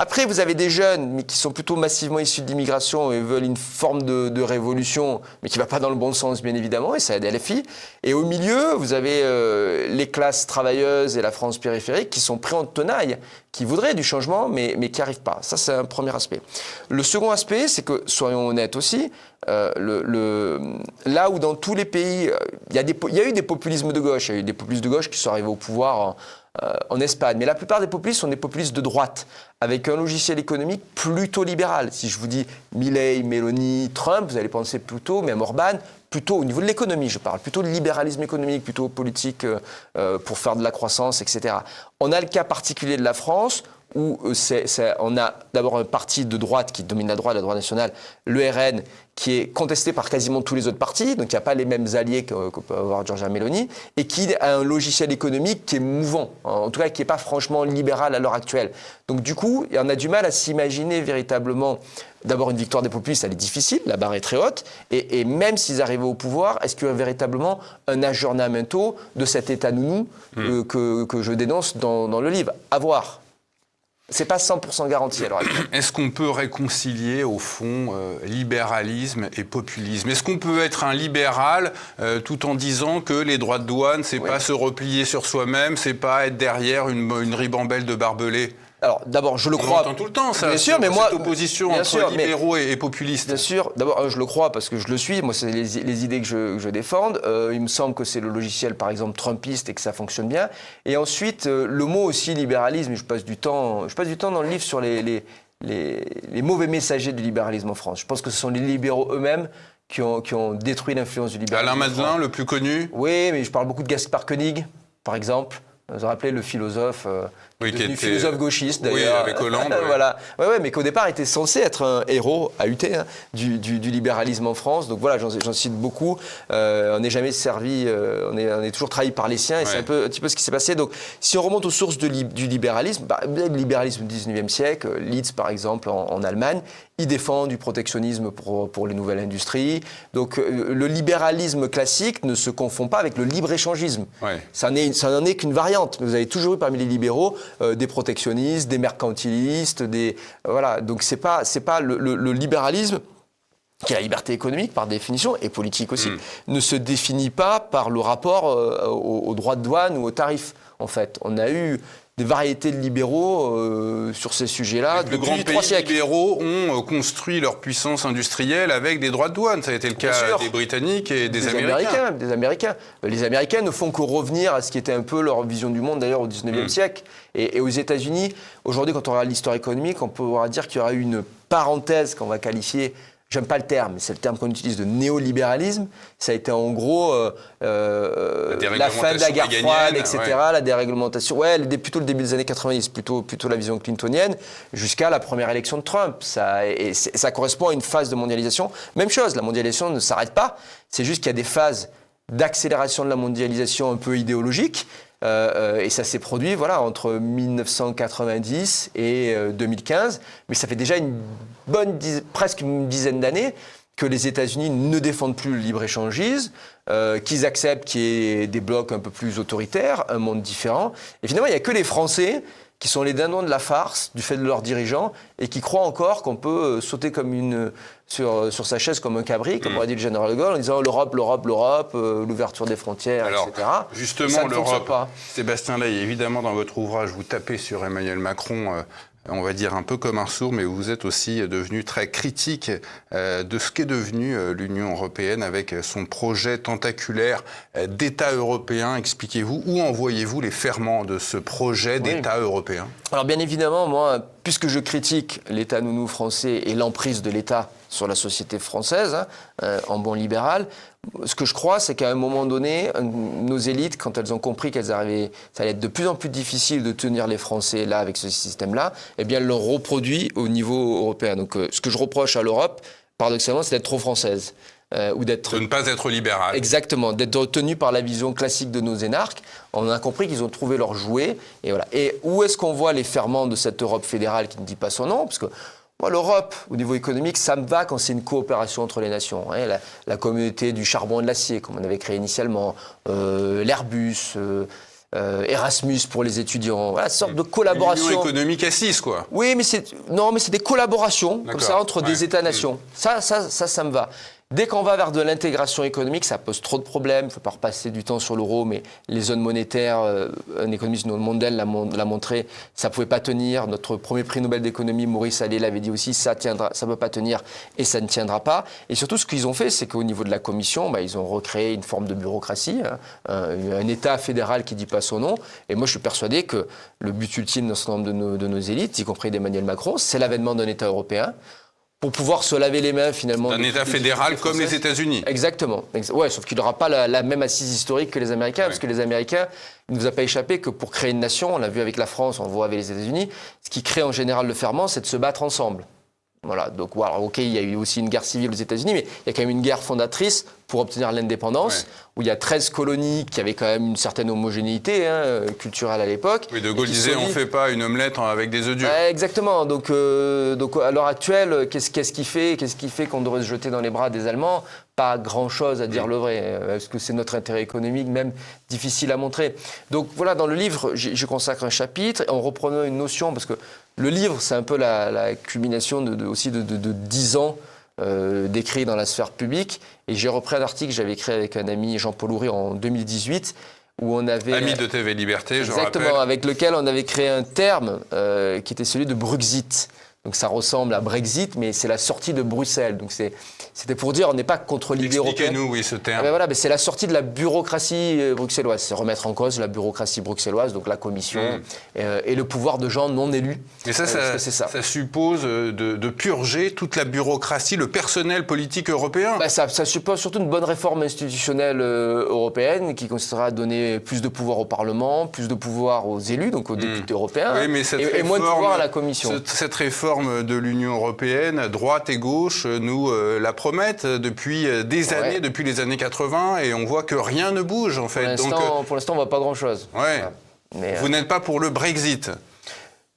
Après, vous avez des jeunes, mais qui sont plutôt massivement issus de l'immigration et veulent une forme de révolution, mais qui ne va pas dans le bon sens, bien évidemment, et ça aide LFI. Et au milieu, vous avez les classes travailleuses et la France périphérique qui sont pris en tenaille, qui voudraient du changement, mais qui n'y arrivent pas. Ça, c'est un premier aspect. Le second aspect, c'est que, soyons honnêtes aussi, là où dans tous les pays, il y a eu des populismes de gauche, il y a eu des populistes de gauche qui sont arrivés au pouvoir en Espagne, mais la plupart des populistes sont des populistes de droite, avec un logiciel économique plutôt libéral. Si je vous dis Milei, Meloni, Trump, vous allez penser plutôt, même Orban, plutôt au niveau de l'économie, je parle, plutôt de libéralisme économique, plutôt politique pour faire de la croissance, etc. On a le cas particulier de la France, où on a d'abord un parti de droite qui domine la droite nationale, le RN, qui est contesté par quasiment tous les autres partis, donc il n'y a pas les mêmes alliés que peut avoir Giorgia Meloni, et qui a un logiciel économique qui est mouvant, en tout cas qui n'est pas franchement libéral à l'heure actuelle. Donc du coup, on a du mal à s'imaginer véritablement, d'abord une victoire des populistes, elle est difficile, la barre est très haute, et même s'ils arrivaient au pouvoir, est-ce qu'il y a véritablement un aggiornamento de cet état nounou que je dénonce dans le livre? À voir. C'est pas 100% garanti alors. Est-ce qu'on peut réconcilier au fond libéralisme et populisme? Est-ce qu'on peut être un libéral tout en disant que les droits de douane, c'est pas se replier sur soi-même, c'est pas être derrière une ribambelle de barbelés? Alors, d'abord, je le crois. On entend tout le temps, ça. Bien sûr, mais moi. Cette opposition entre libéraux et populistes. Bien sûr. D'abord, je le crois parce que je le suis. Moi, c'est les idées que je défends. Il me semble que c'est le logiciel, par exemple, trumpiste et que ça fonctionne bien. Et ensuite, le mot aussi libéralisme, je passe du temps dans le livre sur les mauvais messagers du libéralisme en France. Je pense que ce sont les libéraux eux-mêmes qui ont détruit l'influence du libéralisme. Alain Madelin, le plus connu. Oui, mais je parle beaucoup de Gaspard Koenig, par exemple. Vous vous rappelez le philosophe, devenu philosophe gauchiste d'ailleurs. Oui, avec Hollande. Voilà. Ouais, mais qu'au départ était censé être un héros AUT du libéralisme en France. Donc voilà, j'en cite beaucoup. On n'est jamais servi, on est toujours trahi par les siens, et c'est un petit peu ce qui s'est passé. Donc si on remonte aux sources du libéralisme, le libéralisme du 19e siècle, Leeds par exemple en Allemagne, il défend du protectionnisme pour les nouvelles industries. Donc le libéralisme classique ne se confond pas avec le libre-échangisme. Ouais. Ça n'en est qu'une variante. Vous avez toujours eu parmi les libéraux des protectionnistes, des mercantilistes, voilà. Donc c'est pas le libéralisme, qui est la liberté économique par définition, et politique aussi, ne se définit pas par le rapport aux droits de douane ou aux tarifs. En fait, on a eu des variétés de libéraux sur ces sujets-là depuis 3 siècles. Les libéraux ont construit leur puissance industrielle avec des droits de douane. Ça a été le cas des Britanniques et des Américains. Des Américains. Les Américains ne font que revenir à ce qui était un peu leur vision du monde, d'ailleurs, au 19e siècle. Et aux États-Unis, aujourd'hui, quand on regarde l'histoire économique, on pourra dire qu'il y aura eu une parenthèse qu'on va qualifier, j'aime pas le terme, mais c'est le terme qu'on utilise, de néolibéralisme. Ça a été en gros la fin de la guerre froide, etc., la déréglementation, plutôt le début des années 90, plutôt la vision clintonienne, jusqu'à la première élection de Trump. Ça correspond à une phase de mondialisation. Même chose, la mondialisation ne s'arrête pas, c'est juste qu'il y a des phases d'accélération de la mondialisation un peu idéologique. Et ça s'est produit entre 1990 et 2015, mais ça fait déjà presque une dizaine d'années que les États-Unis ne défendent plus le libre-échangisme, qu'ils acceptent qu'il y ait des blocs un peu plus autoritaires, un monde différent. Et finalement, il n'y a que les Français qui sont les dindons de la farce du fait de leurs dirigeants et qui croient encore qu'on peut sauter comme sur sa chaise comme un cabri, comme aurait dit le général de Gaulle, en disant l'Europe, l'ouverture des frontières, etc. Justement, l'Europe, Sébastien Ley, évidemment, dans votre ouvrage, vous tapez sur Emmanuel Macron, on va dire un peu comme un sourd, mais vous êtes aussi devenu très critique de ce qu'est devenu l'Union européenne avec son projet tentaculaire d'État européen. Expliquez-vous, où envoyez-vous les ferments de ce projet d'État européen? Alors bien évidemment, moi, puisque je critique l'État nounou français et l'emprise de l'État sur la société française, en bon libéral, ce que je crois, c'est qu'à un moment donné, nos élites, quand elles ont compris ça allait être de plus en plus difficile de tenir les Français là avec ce système-là, eh bien, elles l'ont reproduit au niveau européen. Donc, ce que je reproche à l'Europe, paradoxalement, c'est d'être trop française. Ou de ne pas être libéral. Exactement, d'être tenu par la vision classique de nos énarques. On a compris qu'ils ont trouvé leur jouet. Et voilà. Et où est-ce qu'on voit les ferments de cette Europe fédérale qui ne dit pas son nom? Parce que moi, l'Europe, au niveau économique, ça me va quand c'est une coopération entre les nations. La communauté du charbon et de l'acier, comme on avait créé initialement, l'Airbus, Erasmus pour les étudiants, voilà, sorte de collaboration. L'union économique assise, quoi. Oui, mais c'est des collaborations, comme ça, entre des États-nations. Ça me va. Dès qu'on va vers de l'intégration économique, ça pose trop de problèmes. Il ne faut pas repasser du temps sur l'euro, mais les zones monétaires, un économiste, Mondel l'a montré, ça ne pouvait pas tenir. Notre premier prix Nobel d'économie, Maurice Allais, l'avait dit aussi, ça ne peut pas tenir et ça ne tiendra pas. Et surtout, ce qu'ils ont fait, c'est qu'au niveau de la Commission, ils ont recréé une forme de bureaucratie, un État fédéral qui ne dit pas son nom. Et moi, je suis persuadé que le but ultime d'un certain nombre de nos élites, y compris d'Emmanuel Macron, c'est l'avènement d'un État européen, pour pouvoir se laver les mains finalement. Un État fédéral comme les États-Unis. Exactement. Ouais, sauf qu'il n'aura pas la même assise historique que les Américains, parce que les Américains, il ne nous a pas échappé que pour créer une nation, on l'a vu avec la France, on le voit avec les États-Unis, ce qui crée en général le ferment, c'est de se battre ensemble. Voilà, donc voilà, ok, il y a eu aussi une guerre civile aux États-Unis, mais il y a quand même une guerre fondatrice pour obtenir l'indépendance, où il y a 13 colonies qui avaient quand même une certaine homogénéité culturelle à l'époque. Oui, De Gaulle disait on ne fait pas une omelette avec des œufs durs. Exactement, donc à l'heure actuelle, qu'est-ce qui fait qu'on devrait se jeter dans les bras des Allemands ? Pas grand-chose à dire le vrai, parce que c'est notre intérêt économique, même difficile à montrer. Donc voilà, dans le livre, je consacre un chapitre, en reprenant une notion, parce que le livre, c'est un peu la culmination aussi de 10 ans d'écrits dans la sphère publique. Et j'ai repris un article que j'avais écrit avec un ami, Jean-Paul Houry, en 2018, où on avait... Ami de TV Liberté, je rappelle. Exactement, avec lequel on avait créé un terme qui était celui de Bruxit. Donc ça ressemble à Brexit, mais c'est la sortie de Bruxelles. Donc c'était pour dire, on n'est pas contre l'idée européenne. Expliquez-nous, oui, ce terme. Voilà, mais c'est la sortie de la bureaucratie bruxelloise. C'est remettre en cause la bureaucratie bruxelloise, donc la Commission, et le pouvoir de gens non élus. Mais ça suppose de purger toute la bureaucratie, le personnel politique européen. Ça suppose surtout une bonne réforme institutionnelle européenne qui consistera à donner plus de pouvoir au Parlement, plus de pouvoir aux élus, donc aux députés européens, oui, mais et moins de pouvoir à la Commission. Cette réforme de l'Union européenne, droite et gauche, nous la promettent depuis des années, depuis les années 80, et on voit que rien ne bouge en fait. Pour l'instant, on ne voit pas grand-chose. Ouais. Voilà. Vous n'êtes pas pour le Brexit ?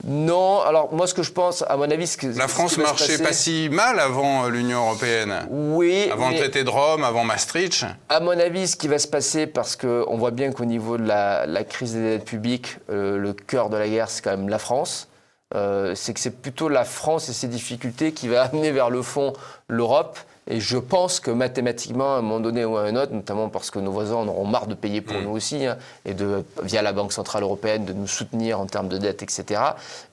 Non, alors moi ce que je pense, à mon avis... La France marchait pas si mal avant l'Union européenne. Oui. Avant le traité de Rome, avant Maastricht. À mon avis, ce qui va se passer, parce qu'on voit bien qu'au niveau de la crise des dettes publiques, le cœur de la guerre, c'est quand même la France. C'est que c'est plutôt la France et ses difficultés qui va amener vers le fond l'Europe. Et je pense que mathématiquement, à un moment donné ou à un autre, notamment parce que nos voisins en auront marre de payer pour nous aussi, et via la Banque Centrale Européenne, de nous soutenir en termes de dette, etc.,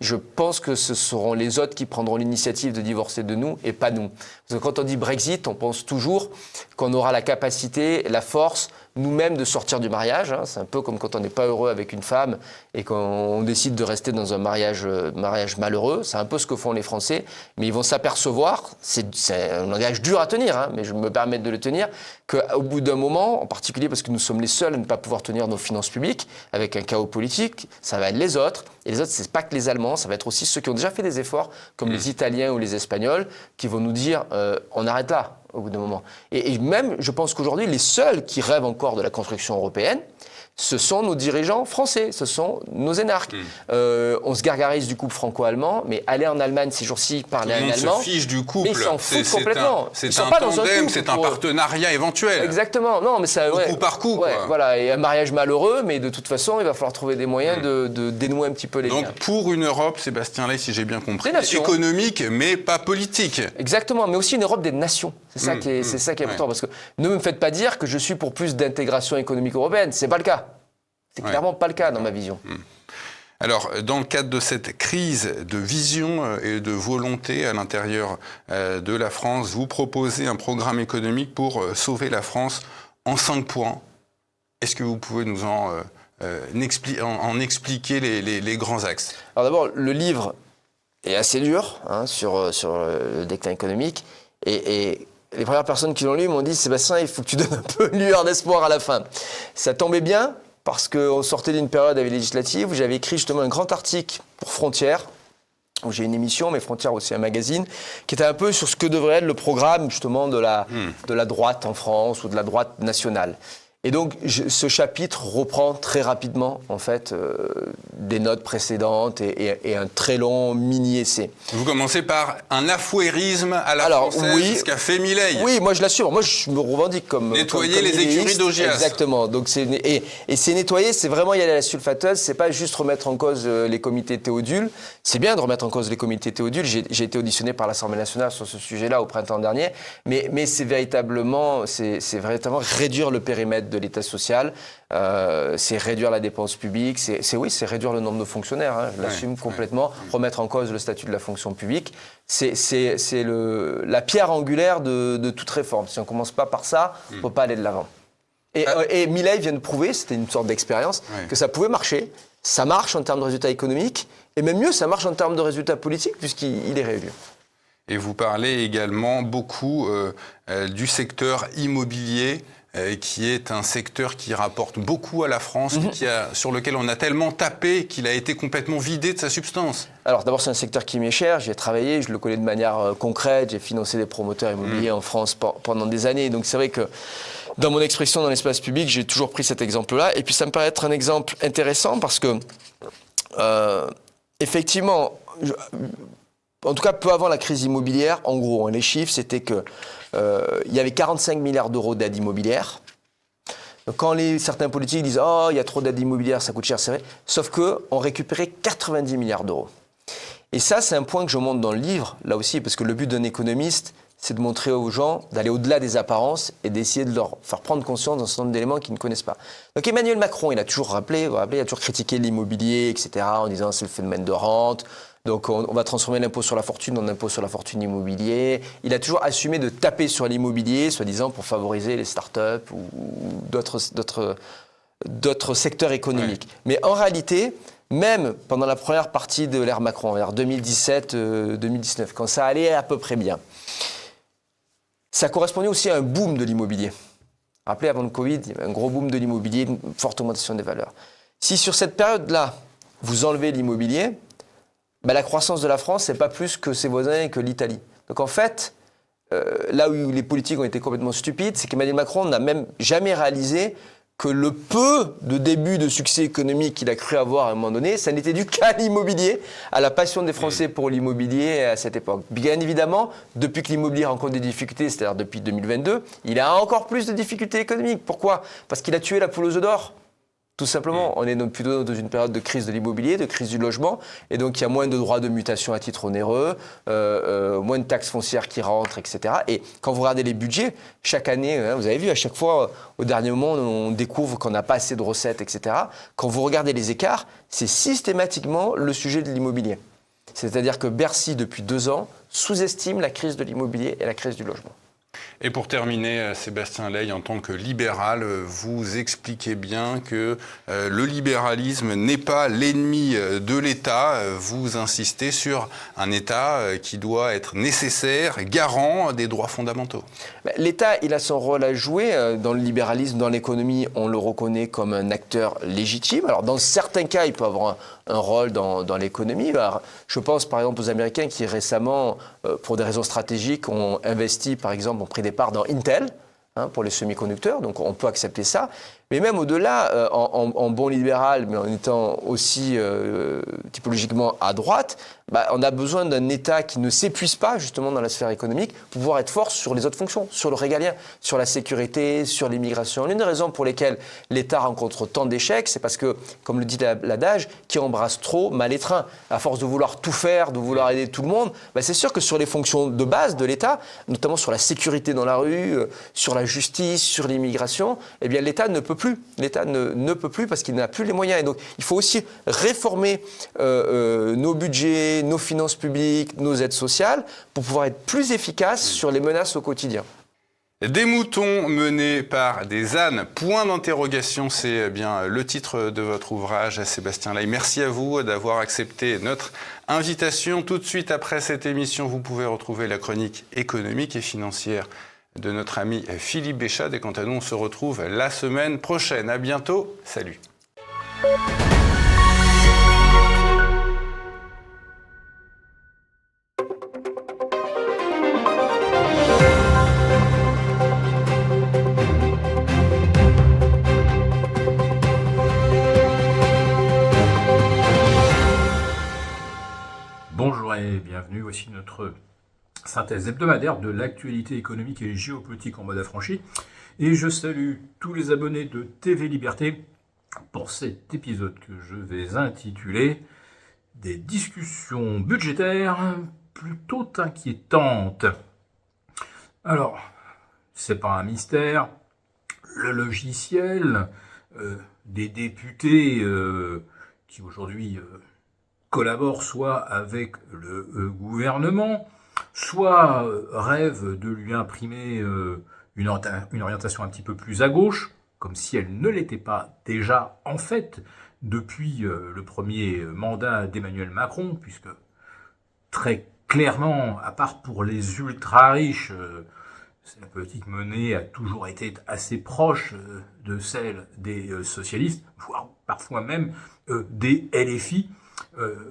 je pense que ce seront les autres qui prendront l'initiative de divorcer de nous et pas nous. Parce que quand on dit Brexit, on pense toujours qu'on aura la capacité, la force, nous-mêmes de sortir du mariage. C'est un peu comme quand on n'est pas heureux avec une femme et qu'on décide de rester dans un mariage malheureux. C'est un peu ce que font les Français. Mais ils vont s'apercevoir, c'est un langage dur à tenir, mais je me permets de le tenir, qu'au bout d'un moment, en particulier parce que nous sommes les seuls à ne pas pouvoir tenir nos finances publiques, avec un chaos politique, ça va être les autres. Et les autres, c'est pas que les Allemands, ça va être aussi ceux qui ont déjà fait des efforts, comme les Italiens ou les Espagnols, qui vont nous dire on arrête là. Au bout d'un moment. Et même, je pense qu'aujourd'hui, les seuls qui rêvent encore de la construction européenne, ce sont nos dirigeants français, ce sont nos énarques. On se gargarise du couple franco-allemand, mais aller en Allemagne ces jours-ci, parler un allemand... Tout le monde se fiche du couple. Mais ils s'en foutent complètement. C'est un tandem, c'est un partenariat éventuel. Exactement. Non, mais ça, coup par coup. Ouais, voilà, et un mariage malheureux, mais de toute façon, il va falloir trouver des moyens de dénouer un petit peu les liens. Donc pour une Europe, Sébastien Ley, si j'ai bien compris, économique, mais pas politique. Exactement, mais aussi une Europe des nations. C'est ça qui est important, parce que ne me faites pas dire que je suis pour plus d'intégration économique européenne. C'est pas le cas. C'est clairement pas le cas dans ma vision. Alors, dans le cadre de cette crise de vision et de volonté à l'intérieur de la France, vous proposez un programme économique pour sauver la France en 5 points. Est-ce que vous pouvez nous en expliquer les grands axes ? Alors d'abord, le livre est assez dur sur le déclin économique. Et les premières personnes qui l'ont lu m'ont dit « Sébastien, il faut que tu donnes un peu une lueur d'espoir à la fin ». Ça tombait bien, parce qu'on sortait d'une période avec les législatives où j'avais écrit justement un grand article pour Frontières, où j'ai une émission, mais Frontières aussi un magazine, qui était un peu sur ce que devrait être le programme justement de la droite en France ou de la droite nationale. Et donc, ce chapitre reprend très rapidement, en fait, des notes précédentes et un très long mini-essai. Vous commencez par un affouérisme à la française, ce qu'a fait Milei. Oui, moi je l'assure. Moi, je me revendique comme nettoyer les écuries d'Augias. Exactement. Donc, et c'est nettoyer, c'est vraiment y aller à la sulfateuse. C'est pas juste remettre en cause les comités Théodule. C'est bien de remettre en cause les comités Théodule. J'ai été auditionné par l'Assemblée nationale sur ce sujet-là au printemps dernier. Mais c'est véritablement réduire le périmètre de l'État social, c'est réduire la dépense publique, c'est réduire le nombre de fonctionnaires, hein, je l'assume complètement, remettre en cause le statut de la fonction publique. C'est la pierre angulaire de toute réforme. Si on ne commence pas par ça, on ne peut pas aller de l'avant. Et Milei vient de prouver, c'était une sorte d'expérience, que ça pouvait marcher. Ça marche en termes de résultats économiques, et même mieux, ça marche en termes de résultats politiques, puisqu'il est réélu. Et vous parlez également beaucoup du secteur immobilier, qui est un secteur qui rapporte beaucoup à la France, sur lequel on a tellement tapé qu'il a été complètement vidé de sa substance. Alors d'abord, c'est un secteur qui m'est cher, j'y ai travaillé, je le connais de manière concrète, j'ai financé des promoteurs immobiliers en France pendant des années, donc c'est vrai que dans mon expression dans l'espace public, j'ai toujours pris cet exemple-là, et puis ça me paraît être un exemple intéressant parce que, effectivement, en tout cas, peu avant la crise immobilière, en gros, les chiffres, c'était que il y avait 45 milliards d'euros d'aide immobilière. Donc, quand certains politiques disent « Oh, il y a trop d'aide immobilière, ça coûte cher », c'est vrai. Sauf qu'on récupérait 90 milliards d'euros. Et ça, c'est un point que je montre dans le livre, là aussi, parce que le but d'un économiste, c'est de montrer aux gens, d'aller au-delà des apparences et d'essayer de leur faire prendre conscience d'un certain nombre d'éléments qu'ils ne connaissent pas. Donc Emmanuel Macron, il a toujours rappelé, il a toujours critiqué l'immobilier, etc., en disant « c'est le phénomène de rente ». Donc on va transformer l'impôt sur la fortune en impôt sur la fortune immobilier. Il a toujours assumé de taper sur l'immobilier, soi-disant pour favoriser les start-up ou d'autres secteurs économiques. Mais en réalité, même pendant la première partie de l'ère Macron, vers 2017-2019, quand ça allait à peu près bien, ça correspondait aussi à un boom de l'immobilier. Rappelez, avant le Covid, il y avait un gros boom de l'immobilier, une forte augmentation des valeurs. Si sur cette période-là, vous enlevez l'immobilier, la croissance de la France, c'est pas plus que ses voisins et que l'Italie. Donc en fait, là où les politiques ont été complètement stupides, c'est qu'Emmanuel Macron n'a même jamais réalisé que le peu de début de succès économique qu'il a cru avoir à un moment donné, ça n'était dû qu'à l'immobilier, à la passion des Français pour l'immobilier à cette époque. Bien évidemment, depuis que l'immobilier rencontre des difficultés, c'est-à-dire depuis 2022, il a encore plus de difficultés économiques. Pourquoi ? Parce qu'il a tué la poule aux œufs d'or. Tout simplement, on est donc plutôt dans une période de crise de l'immobilier, de crise du logement, et donc il y a moins de droits de mutation à titre onéreux, moins de taxes foncières qui rentrent, etc. Et quand vous regardez les budgets, chaque année, vous avez vu, à chaque fois, au dernier moment, on découvre qu'on n'a pas assez de recettes, etc. Quand vous regardez les écarts, c'est systématiquement le sujet de l'immobilier. C'est-à-dire que Bercy, depuis 2 ans, sous-estime la crise de l'immobilier et la crise du logement. Et pour terminer, Sébastien Ley, en tant que libéral, vous expliquez bien que le libéralisme n'est pas l'ennemi de l'État. Vous insistez sur un État qui doit être nécessaire, garant des droits fondamentaux. L'État, il a son rôle à jouer. Dans le libéralisme, dans l'économie, on le reconnaît comme un acteur légitime. Alors, dans certains cas, il peut avoir un rôle dans l'économie. Alors, je pense par exemple aux Américains qui récemment, pour des raisons stratégiques, ont investi, par exemple, ont pris des parts dans Intel, pour les semi-conducteurs, donc on peut accepter ça. Mais même au-delà, en bon libéral, mais en étant aussi typologiquement à droite, on a besoin d'un État qui ne s'épuise pas justement dans la sphère économique pour pouvoir être fort sur les autres fonctions, sur le régalien, sur la sécurité, sur l'immigration. L'une des raisons pour lesquelles l'État rencontre tant d'échecs, c'est parce que, comme le dit l'adage, qui embrasse trop mal étreint. À force de vouloir tout faire, de vouloir aider tout le monde, c'est sûr que sur les fonctions de base de l'État, notamment sur la sécurité dans la rue, sur la justice, sur l'immigration, eh bien l'État ne peut plus. L'État ne peut plus parce qu'il n'a plus les moyens. Et donc, il faut aussi réformer nos budgets, nos finances publiques, nos aides sociales pour pouvoir être plus efficace sur les menaces au quotidien. Des moutons menés par des ânes, point d'interrogation, c'est bien le titre de votre ouvrage, Sébastien Ley. Merci à vous d'avoir accepté notre invitation. Tout de suite après cette émission, vous pouvez retrouver la chronique économique et financière de notre ami Philippe Béchade. Et quant à nous, on se retrouve la semaine prochaine. À bientôt. Salut. et bienvenue. Voici notre synthèse hebdomadaire de l'actualité économique et géopolitique en mode affranchi. Et je salue tous les abonnés de TV Liberté pour cet épisode que je vais intituler « Des discussions budgétaires plutôt inquiétantes ». Alors, c'est pas un mystère, le logiciel des députés qui aujourd'hui collaborent soit avec le gouvernement, soit rêvent de lui imprimer une orientation un petit peu plus à gauche, comme si elle ne l'était pas déjà en fait depuis le premier mandat d'Emmanuel Macron, puisque très clairement, à part pour les ultra-riches, la politique menée a toujours été assez proche de celle des socialistes, voire parfois même des LFI,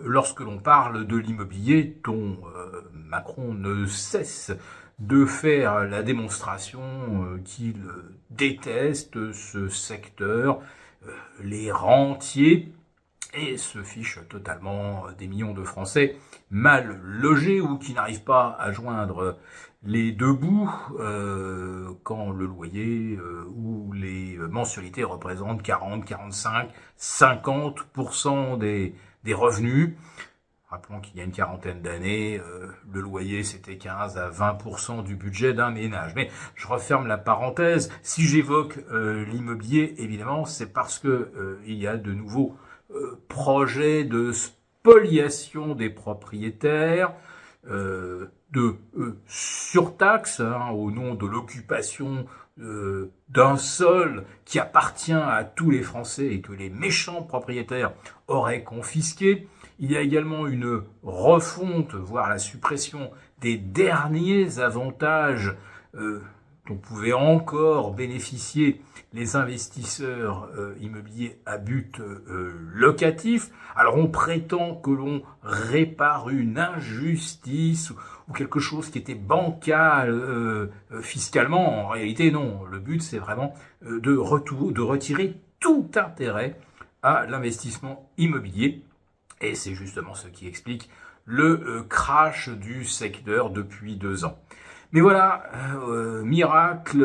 lorsque l'on parle de l'immobilier dont Macron ne cesse de faire la démonstration qu'il déteste ce secteur, les rentiers, et se fiche totalement des millions de Français mal logés ou qui n'arrivent pas à joindre les deux bouts quand le loyer ou les mensualités représentent 40, 45, 50% des revenus. Rappelons qu'il y a une quarantaine d'années, le loyer c'était 15 à 20% du budget d'un ménage. Mais je referme la parenthèse. Si j'évoque l'immobilier, évidemment, c'est parce que il y a de nouveaux projets de spoliation des propriétaires, de surtaxe au nom de l'occupation d'un sol qui appartient à tous les Français et que les méchants propriétaires auraient confisqué. Il y a également une refonte, voire la suppression des derniers avantages dont pouvaient encore bénéficier les investisseurs immobiliers à but locatif. Alors on prétend que l'on répare une injustice ou quelque chose qui était bancal fiscalement. En réalité non, le but c'est vraiment de retirer tout intérêt à l'investissement immobilier. Et c'est justement ce qui explique le crash du secteur depuis 2 ans. Mais voilà, miracle,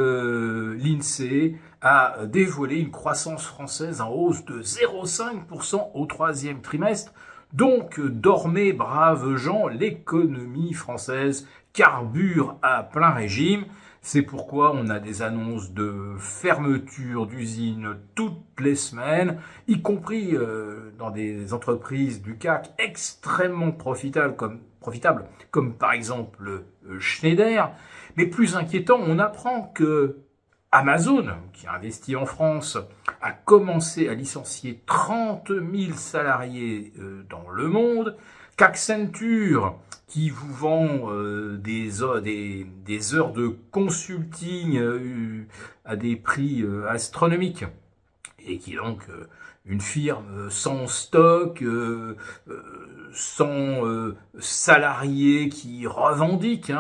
l'INSEE a dévoilé une croissance française en hausse de 0,5% au 3e trimestre. Donc, dormez, braves gens, l'économie française carbure à plein régime. C'est pourquoi on a des annonces de fermeture d'usines toutes les semaines, y compris dans des entreprises du CAC extrêmement profitables comme par exemple Schneider. Mais plus inquiétant, on apprend que Amazon, qui a investi en France, a commencé à licencier 30 000 salariés dans le monde, qu'Accenture, qui vous vend des heures de consulting à des prix astronomiques, et qui est donc une firme sans stock, sans salariés qui revendiquent,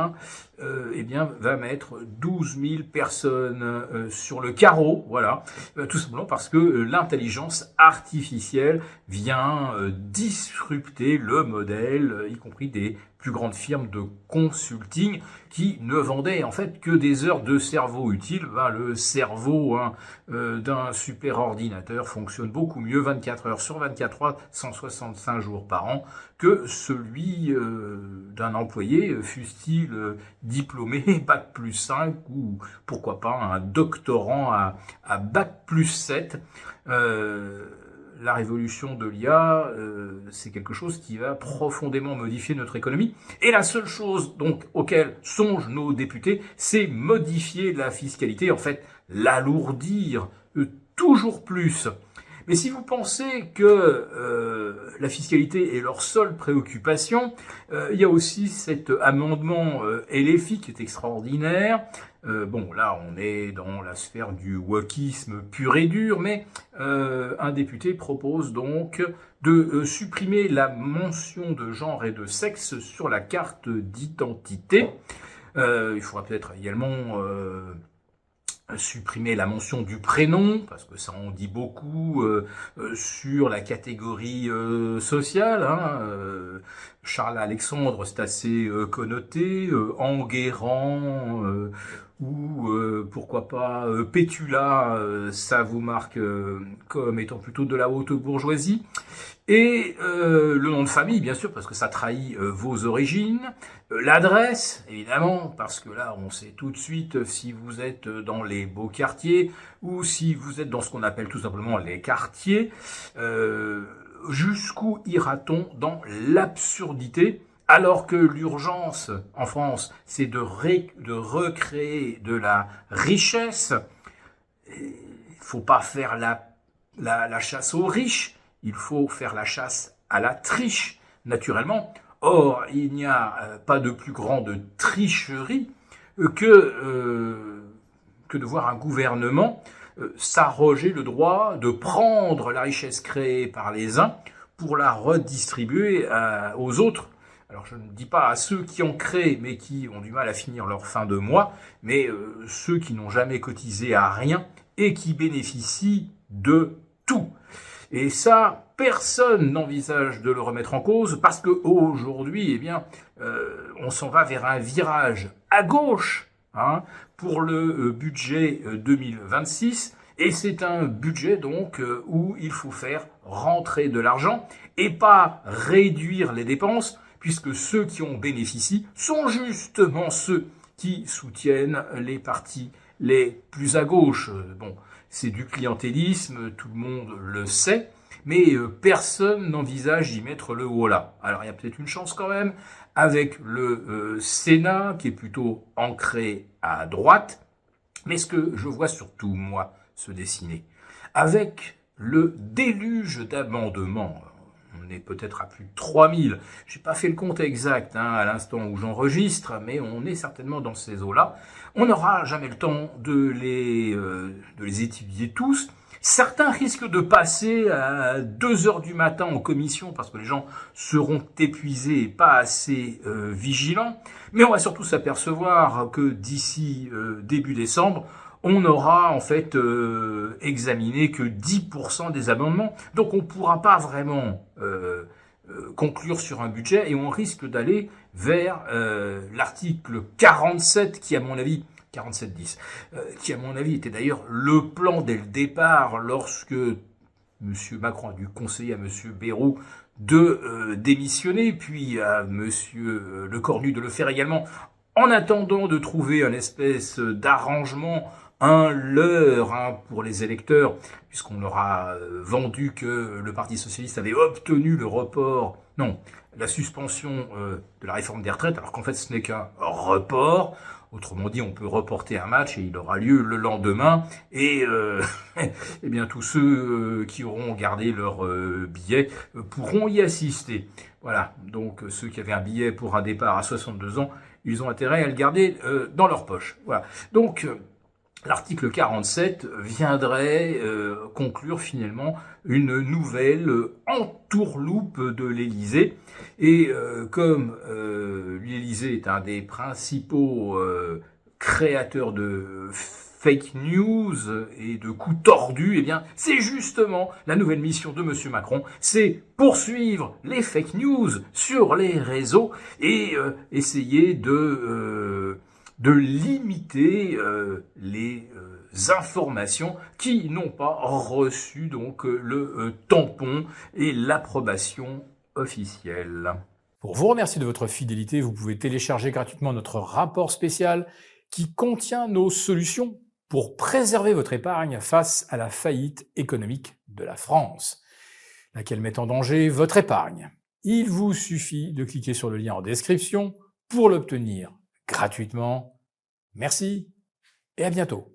eh bien, va mettre 12 000 personnes sur le carreau, voilà, tout simplement parce que l'intelligence artificielle vient disrupter le modèle, y compris des plus grandes firmes de consulting qui ne vendaient en fait que des heures de cerveau utiles. Le cerveau d'un super ordinateur fonctionne beaucoup mieux 24 heures sur 24, 365 jours par an que celui d'un employé, fût-il diplômé Bac+5 ou pourquoi pas un doctorant à Bac+7. La révolution de l'IA, c'est quelque chose qui va profondément modifier notre économie. Et la seule chose donc auquel songent nos députés, c'est modifier la fiscalité, en fait l'alourdir toujours plus. Mais si vous pensez que la fiscalité est leur seule préoccupation, il y a aussi cet amendement LFI qui est extraordinaire. Là, on est dans la sphère du wokisme pur et dur, mais un député propose donc de supprimer la mention de genre et de sexe sur la carte d'identité. Il faudra peut-être également supprimer la mention du prénom, parce que ça en dit beaucoup sur la catégorie sociale. Charles Alexandre, c'est assez connoté, Enguerrand, ou pourquoi pas Pétula, ça vous marque comme étant plutôt de la haute bourgeoisie. Et le nom de famille, bien sûr, parce que ça trahit vos origines. L'adresse, évidemment, parce que là, on sait tout de suite si vous êtes dans les beaux quartiers ou si vous êtes dans ce qu'on appelle tout simplement les quartiers. Jusqu'où ira-t-on dans l'absurdité, alors que l'urgence en France, c'est de recréer de la richesse. Il faut pas faire la chasse aux riches. Il faut faire la chasse à la triche, naturellement. Or, il n'y a pas de plus grande tricherie que de voir un gouvernement s'arroger le droit de prendre la richesse créée par les uns pour la redistribuer aux autres. Alors, je ne dis pas à ceux qui en créent, mais qui ont du mal à finir leur fin de mois, mais ceux qui n'ont jamais cotisé à rien et qui bénéficient de tout. Et ça, personne n'envisage de le remettre en cause parce que aujourd'hui, eh bien, on s'en va vers un virage à gauche pour le budget 2026. Et c'est un budget donc où il faut faire rentrer de l'argent et pas réduire les dépenses, puisque ceux qui en bénéficient sont justement ceux qui soutiennent les partis les plus à gauche. Bon, c'est du clientélisme, tout le monde le sait, mais personne n'envisage d'y mettre le holà. Alors il y a peut-être une chance quand même, avec le Sénat, qui est plutôt ancré à droite, mais ce que je vois surtout, moi, se dessiner, avec le déluge d'amendements, on est peut-être à plus de 3000, j'ai pas fait le compte exact à l'instant où j'enregistre, mais on est certainement dans ces eaux-là. On n'aura jamais le temps de les étudier tous. Certains risquent de passer à 2h du matin en commission parce que les gens seront épuisés et pas assez vigilants. Mais on va surtout s'apercevoir que d'ici début décembre, on n'aura en fait examiné que 10% des amendements. Donc on ne pourra pas vraiment conclure sur un budget et on risque d'aller vers l'article 47 qui, à mon avis, 47-10, qui à mon avis était d'ailleurs le plan dès le départ lorsque M. Macron a dû conseiller à M. Bayrou de démissionner, puis à M. Lecornu de le faire également, en attendant de trouver une espèce d'arrangement, un leurre pour les électeurs, puisqu'on leur a vendu que le Parti socialiste avait obtenu le report, non, la suspension de la réforme des retraites, alors qu'en fait ce n'est qu'un report. Autrement dit, on peut reporter un match et il aura lieu le lendemain. Et eh bien tous ceux qui auront gardé leur billet pourront y assister. Voilà, donc ceux qui avaient un billet pour un départ à 62 ans, ils ont intérêt à le garder dans leur poche. Voilà. Donc l'article 47 viendrait conclure finalement une nouvelle entourloupe de l'Élysée. Et comme l'Élysée est un des principaux créateurs de fake news et de coups tordus, eh bien, c'est justement la nouvelle mission de M. Macron, c'est poursuivre les fake news sur les réseaux et essayer de limiter les informations qui n'ont pas reçu donc le tampon et l'approbation officielle. Pour vous remercier de votre fidélité, vous pouvez télécharger gratuitement notre rapport spécial qui contient nos solutions pour préserver votre épargne face à la faillite économique de la France, laquelle met en danger votre épargne. Il vous suffit de cliquer sur le lien en description pour l'obtenir gratuitement. Merci et à bientôt.